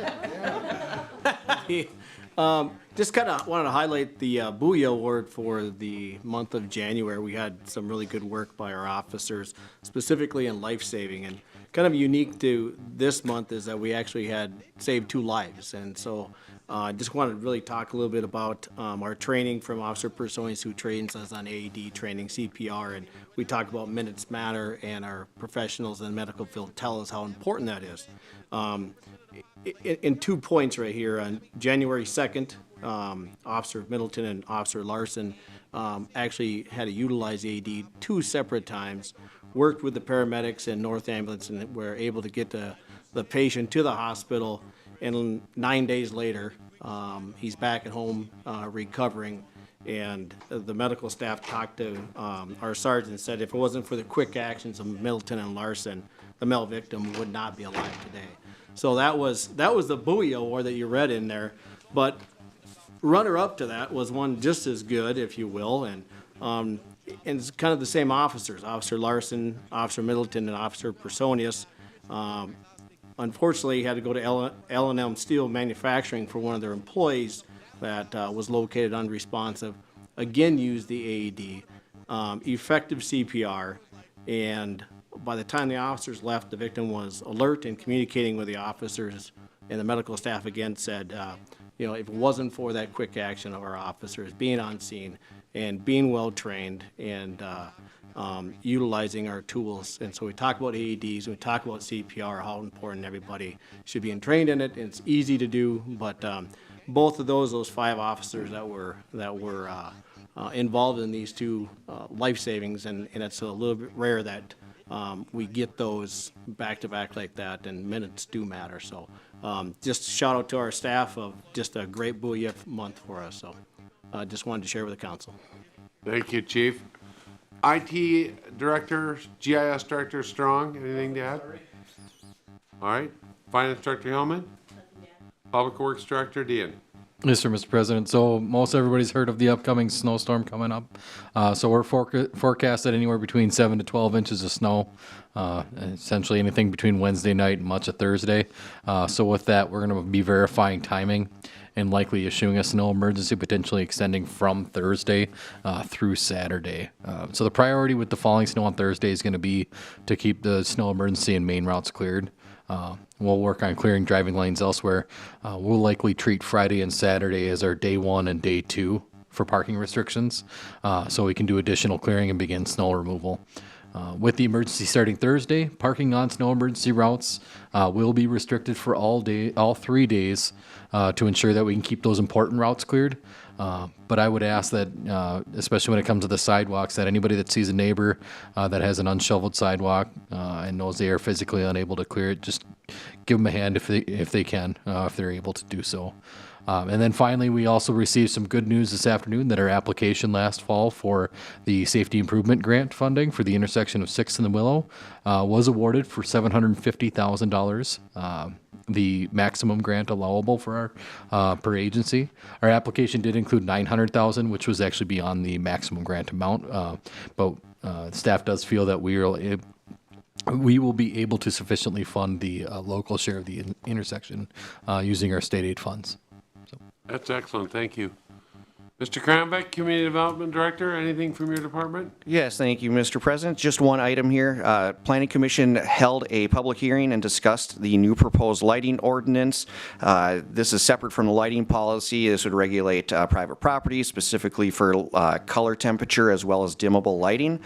Just kind of wanted to highlight the Booyah Award for the month of January. We had some really good work by our officers, specifically in life-saving. And kind of unique to this month is that we actually had saved 2 lives. And so I just wanted to really talk a little bit about our training from Officer Personas, who trains us on AED training, CPR, and we talk about minutes matter, and our professionals in the medical field tell us how important that is. In 2 points right here, on January 2nd, Officer Middleton and Officer Larson actually had to utilize AED 2 separate times, worked with the paramedics and North Ambulance, and were able to get the patient to the hospital. And 9 days later, he's back at home recovering. And the medical staff talked to our sergeant and said if it wasn't for the quick actions of Middleton and Larson, the male victim would not be alive today. So that was the Booyah Award that you read in there. But runner-up to that was one just as good, if you will, and it's kind of the same officers, Officer Larson, Officer Middleton, and Officer Personas. Unfortunately, had to go to L&M Steel Manufacturing for one of their employees that was located unresponsive. Again, used the AED, effective CPR, and by the time the officers left, the victim was alert and communicating with the officers, and the medical staff again said, you know, if it wasn't for that quick action of our officers being on scene and being well trained and utilizing our tools. And so we talk about AEDs, we talk about CPR, how important everybody should be trained in it. It's easy to do, but both of those 5 officers that were involved in these 2 life savings, and it's a little bit rare that we get those back to back like that, and minutes do matter. So just shout out to our staff of just a great Booyah month for us. So just wanted to share with the council. Thank you, Chief. IT Director, GIS Director Strong, anything to add? All right. Finance Director Hillman? Public Works Director Dean? Yes, sir, Mr. President. So most everybody's heard of the upcoming snowstorm coming up. So we're forecasted anywhere between 7 to 12 inches of snow, essentially anything between Wednesday night and much of Thursday. So with that, we're going to be verifying timing and likely issuing a snow emergency, potentially extending from Thursday through Saturday. So the priority with the falling snow on Thursday is going to be to keep the snow emergency and main routes cleared. We'll work on clearing driving lanes elsewhere. We'll likely treat Friday and Saturday as our day 1 and day 2 for parking restrictions, so we can do additional clearing and begin snow removal. With the emergency starting Thursday, parking on snow emergency routes will be restricted for all 3 days to ensure that we can keep those important routes cleared. But I would ask that, especially when it comes to the sidewalks, that anybody that sees a neighbor that has an unshoveled sidewalk and knows they are physically unable to clear it, just give them a hand if they can, if they're able to do so. And then finally, we also received some good news this afternoon that our application last fall for the Safety Improvement Grant funding for the intersection of 6th and the Willow was awarded for $750,000. The maximum grant allowable for our per agency. Our application did include $900,000, which was actually beyond the maximum grant amount. But staff does feel that we will be able to sufficiently fund the local share of the intersection using our state aid funds. That's excellent. Thank you. Mr. Krambeck, Community Development Director, anything from your department? Yes, thank you, Mr. President. Just one item here. Planning Commission held a public hearing and discussed the new proposed lighting ordinance. This is separate from the lighting policy. This would regulate private property, specifically for color temperature as well as dimmable lighting.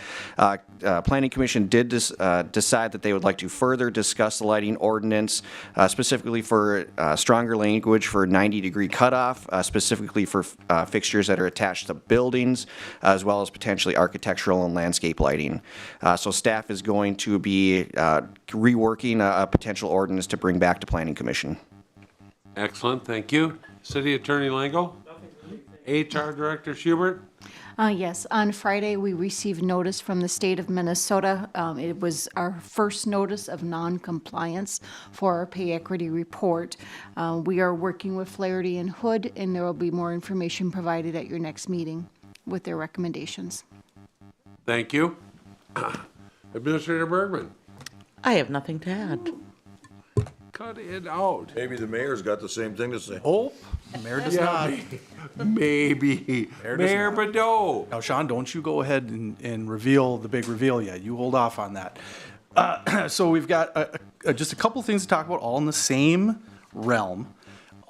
Planning Commission did decide that they would like to further discuss the lighting ordinance, specifically for stronger language for 90-degree cutoff, specifically for fixtures that are attached to buildings, as well as potentially architectural and landscape lighting. So staff is going to be reworking a potential ordinance to bring back to Planning Commission. Excellent, thank you. City Attorney Lango? HR Director Schubert? Yes, on Friday, we received notice from the state of Minnesota. It was our first notice of non-compliance for our pay equity report. We are working with Flaherty and Hood, and there will be more information provided at your next meeting with their recommendations. Thank you. Administrator Bergman? I have nothing to add. Cut it out. Maybe the mayor's got the same thing to say. Oh, the mayor does not. Maybe. Mayor Badeau. Now, Sean, don't you go ahead and reveal the big reveal yet. You hold off on that. So we've got just a couple things to talk about, all in the same realm.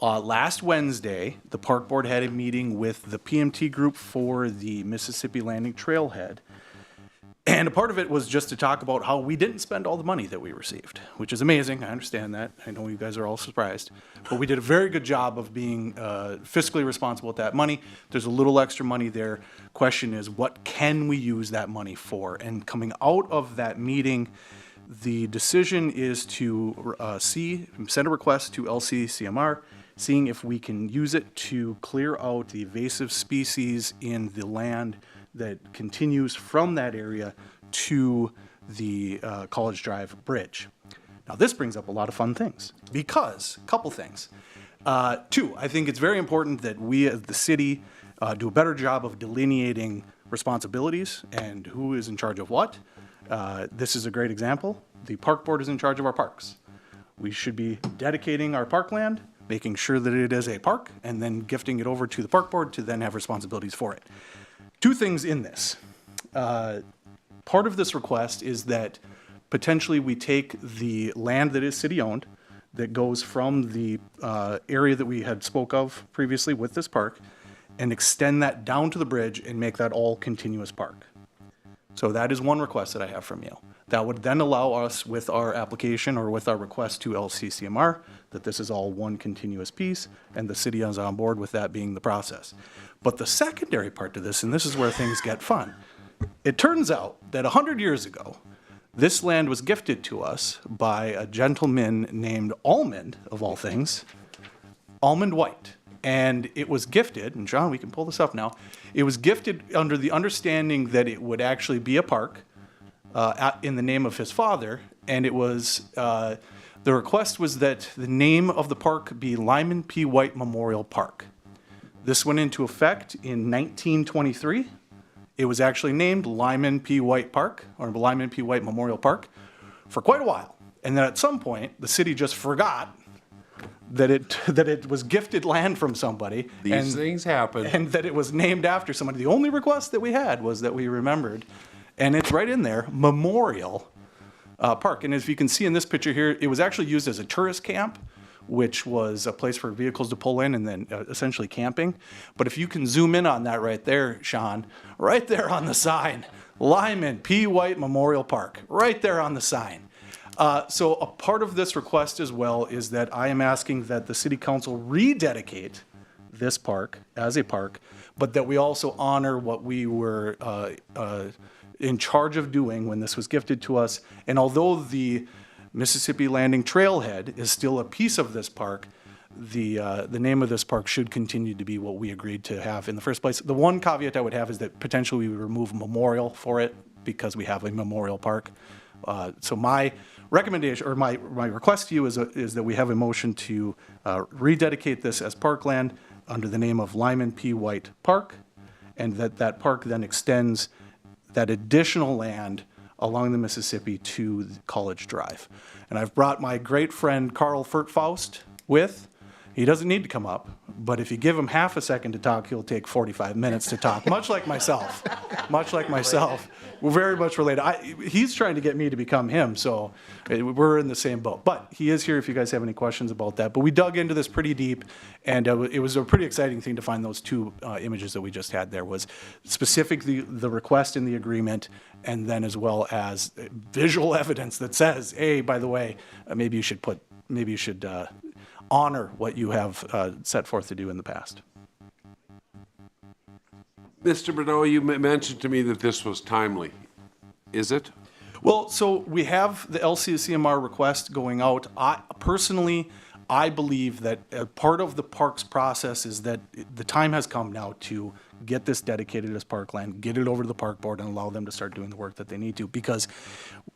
Last Wednesday, the Park Board had a meeting with the PMT group for the Mississippi Landing Trailhead. And a part of it was just to talk about how we didn't spend all the money that we received, which is amazing. I understand that. I know you guys are all surprised. But we did a very good job of being fiscally responsible with that money. There's a little extra money there. Question is, what can we use that money for? And coming out of that meeting, the decision is to send a request to LCCMR, seeing if we can use it to clear out the invasive species in the land that continues from that area to the College Drive Bridge. Now, this brings up a lot of fun things because, a couple things. Two, I think it's very important that we as the city do a better job of delineating responsibilities and who is in charge of what. This is a great example. The Park Board is in charge of our parks. We should be dedicating our parkland, making sure that it is a park, and then gifting it over to the Park Board to then have responsibilities for it. Two things in this. Part of this request is that potentially we take the land that is city-owned, that goes from the area that we had spoke of previously with this park, and extend that down to the bridge and make that all continuous park. So that is one request that I have from you. That would then allow us with our application or with our request to LCCMR that this is all one continuous piece and the city is on board with that being the process. But the secondary part to this, and this is where things get fun, it turns out that 100 years ago, this land was gifted to us by a gentleman named Almond, of all things, Almond White. And it was gifted, and John, we can pull this up now, it was gifted under the understanding that it would actually be a park in the name of his father, and it was, the request was that the name of the park be Lyman P. White Memorial Park. This went into effect in 1923. It was actually named Lyman P. White Park, or Lyman P. White Memorial Park, for quite a while. And then at some point, the city just forgot that it was gifted land from somebody. These things happen. And that it was named after somebody. The only request that we had was that we remembered, and it's right in there, Memorial Park. And as you can see in this picture here, it was actually used as a tourist camp, which was a place for vehicles to pull in and then essentially camping. But if you can zoom in on that right there, Sean, right there on the sign, Lyman P. White Memorial Park, right there on the sign. So a part of this request as well is that I am asking that the city council rededicate this park as a park, but that we also honor what we were in charge of doing when this was gifted to us. And although the Mississippi Landing Trailhead is still a piece of this park, the name of this park should continue to be what we agreed to have in the first place. The one caveat I would have is that potentially we would remove memorial for it because we have a memorial park. So my recommendation, or my request to you is that we have a motion to rededicate this as parkland under the name of Lyman P. White Park, and that park then extends that additional land along the Mississippi to College Drive. And I've brought my great friend Carl Furtfaust with. He doesn't need to come up, but if you give him half a second to talk, he'll take 45 minutes to talk, much like myself. Much like myself. We're very much related. He's trying to get me to become him, so we're in the same boat. But he is here if you guys have any questions about that. But we dug into this pretty deep, and it was a pretty exciting thing to find those two images that we just had there, was specifically the request in the agreement, and then as well as visual evidence that says, hey, by the way, maybe you should honor what you have set forth to do in the past. Mr. Bordeaux, you mentioned to me that this was timely. Is it? Well, so we have the LCCMR request going out. I believe that part of the parks process is that the time has come now to get this dedicated as parkland, get it over to the park board, and allow them to start doing the work that they need to. Because,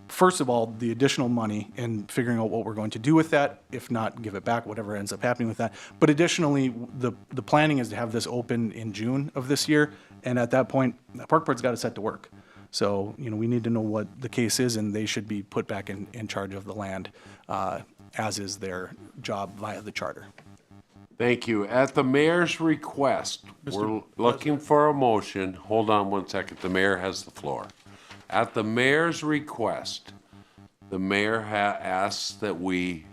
first of all, the additional money and figuring out what we're going to do with that, if not give it back, whatever ends up happening with that. But additionally, the planning is to have this open in June of this year, and at that point, the park board's got to set to work. So, we need to know what the case is, and they should be put back in charge of the land, as is their job via the charter. Thank you. At the mayor's request, we're looking for a motion. Hold on one second. The mayor has the floor. At the mayor's request, the mayor asks that we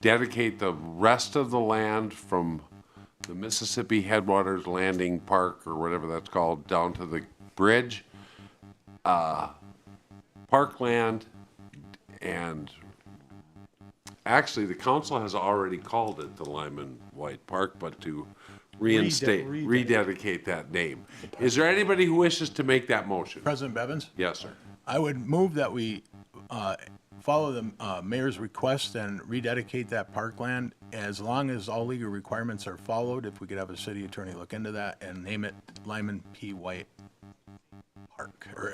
dedicate the rest of the land from the Mississippi Headwaters Landing Park, or whatever that's called, down to the bridge, parkland, and actually, the council has already called it the Lyman White Park, but to rededicate that name. Is there anybody who wishes to make that motion? President Bevins? Yes, sir. I would move that we follow the mayor's request and rededicate that parkland as long as all legal requirements are followed. If we could have a city attorney look into that and name it Lyman P. White Park, or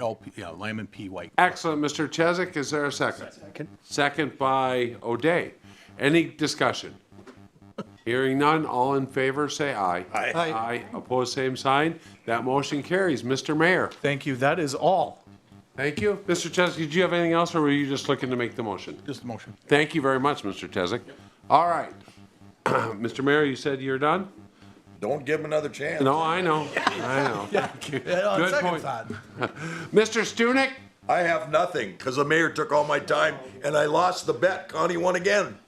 Lyman P. White. Excellent, Mr. Chesak. Is there a second? Second. Second by O'Day. Any discussion? Hearing none, all in favor, say aye. Aye. Aye. Aye. Opposed, same sign. That motion carries. Mr. Mayor. Thank you. That is all. Thank you. Mr. Chesak, did you have anything else, or were you just looking to make the motion? Just a motion. Thank you very much, Mr. Chesak. All right. Mr. Mayor, you said you're done? Don't give him another chance. No, I know. I know. Thank you. Good point. Mr. Stunek? I have nothing, because the mayor took all my time, and I lost the bet. Connie won again.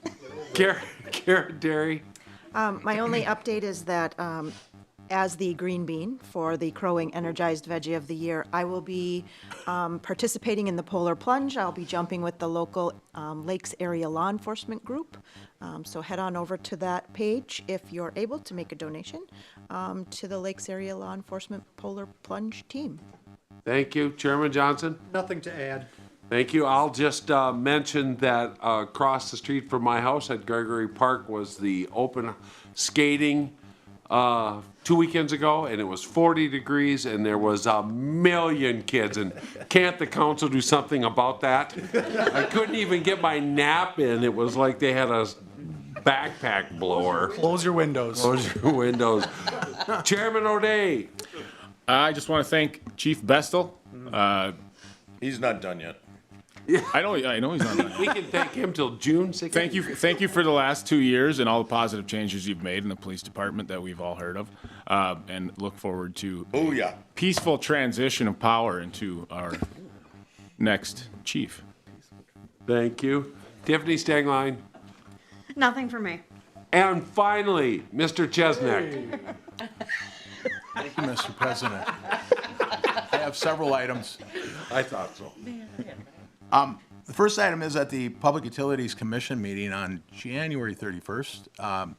Karen Derry? My only update is that as the green bean for the Crowing Energized Veggie of the Year, I will be participating in the Polar Plunge. I'll be jumping with the local Lakes Area Law Enforcement Group. So head on over to that page if you're able to make a donation to the Lakes Area Law Enforcement Polar Plunge team. Thank you. Chairman Johnson? Nothing to add. Thank you. I'll just mention that across the street from my house at Gregory Park was the open skating 2 weekends ago, and it was 40 degrees, and there was 1 million kids. And can't the council do something about that? I couldn't even get my nap in. It was like they had a backpack blower. Close your windows. Close your windows. Chairman O'Day. I just want to thank Chief Bestel. He's not done yet. I know he's not done. We can thank him till June 16th. Thank you for the last 2 years and all the positive changes you've made in the police department that we've all heard of, and look forward to peaceful transition of power into our next chief. Thank you. Tiffany Stangline. Nothing for me. And finally, Mr. Chesnick. Thank you, Mr. President. I have several items. I thought so. The first item is at the Public Utilities Commission meeting on January 31st.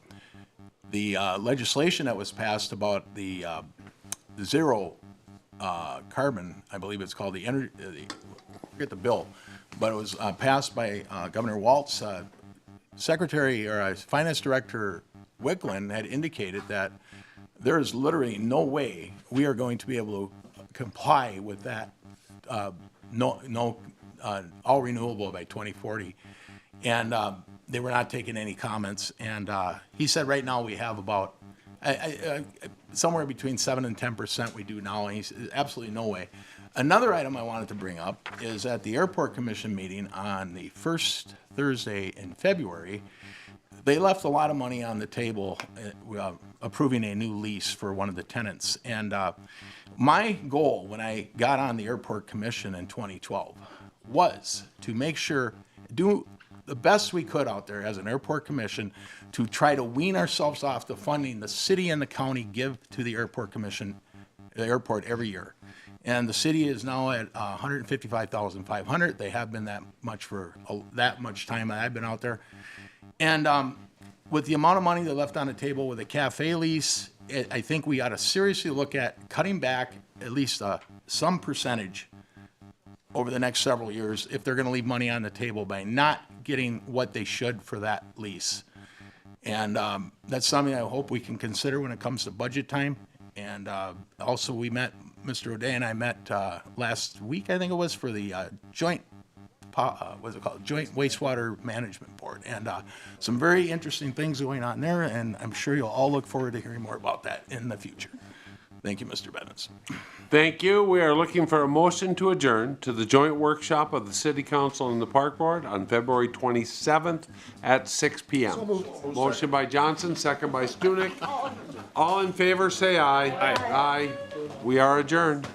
The legislation that was passed about the zero carbon, I believe it's called the energy, forget the bill, but it was passed by Governor Waltz. Secretary or Finance Director Wicklund had indicated that there is literally no way we are going to be able to comply with that all renewable by 2040. And they were not taking any comments. And he said right now we have about somewhere between 7 and 10% we do now. And he said absolutely no way. Another item I wanted to bring up is at the Airport Commission meeting on the first Thursday in February, they left a lot of money on the table approving a new lease for one of the tenants. And my goal when I got on the Airport Commission in 2012 was to make sure, do the best we could out there as an Airport Commission to try to wean ourselves off the funding the city and the county give to the Airport Commission, the airport every year. And the city is now at $155,500. They have been that much for that much time that I've been out there. And with the amount of money they left on the table with a cafe lease, I think we ought to seriously look at cutting back at least some percentage over the next several years if they're going to leave money on the table by not getting what they should for that lease. And that's something I hope we can consider when it comes to budget time. And also we met, Mr. O'Day and I met last week, I think it was, for the joint wastewater management board, and some very interesting things going on there, and I'm sure you'll all look forward to hearing more about that in the future. Thank you, Mr. Bennett. Thank you. We are looking for a motion to adjourn to the joint workshop of the City Council and the Park Board on February 27th at 6 p.m. Motion by Johnson, second by Stunek. All in favor, say aye. Aye. We are adjourned.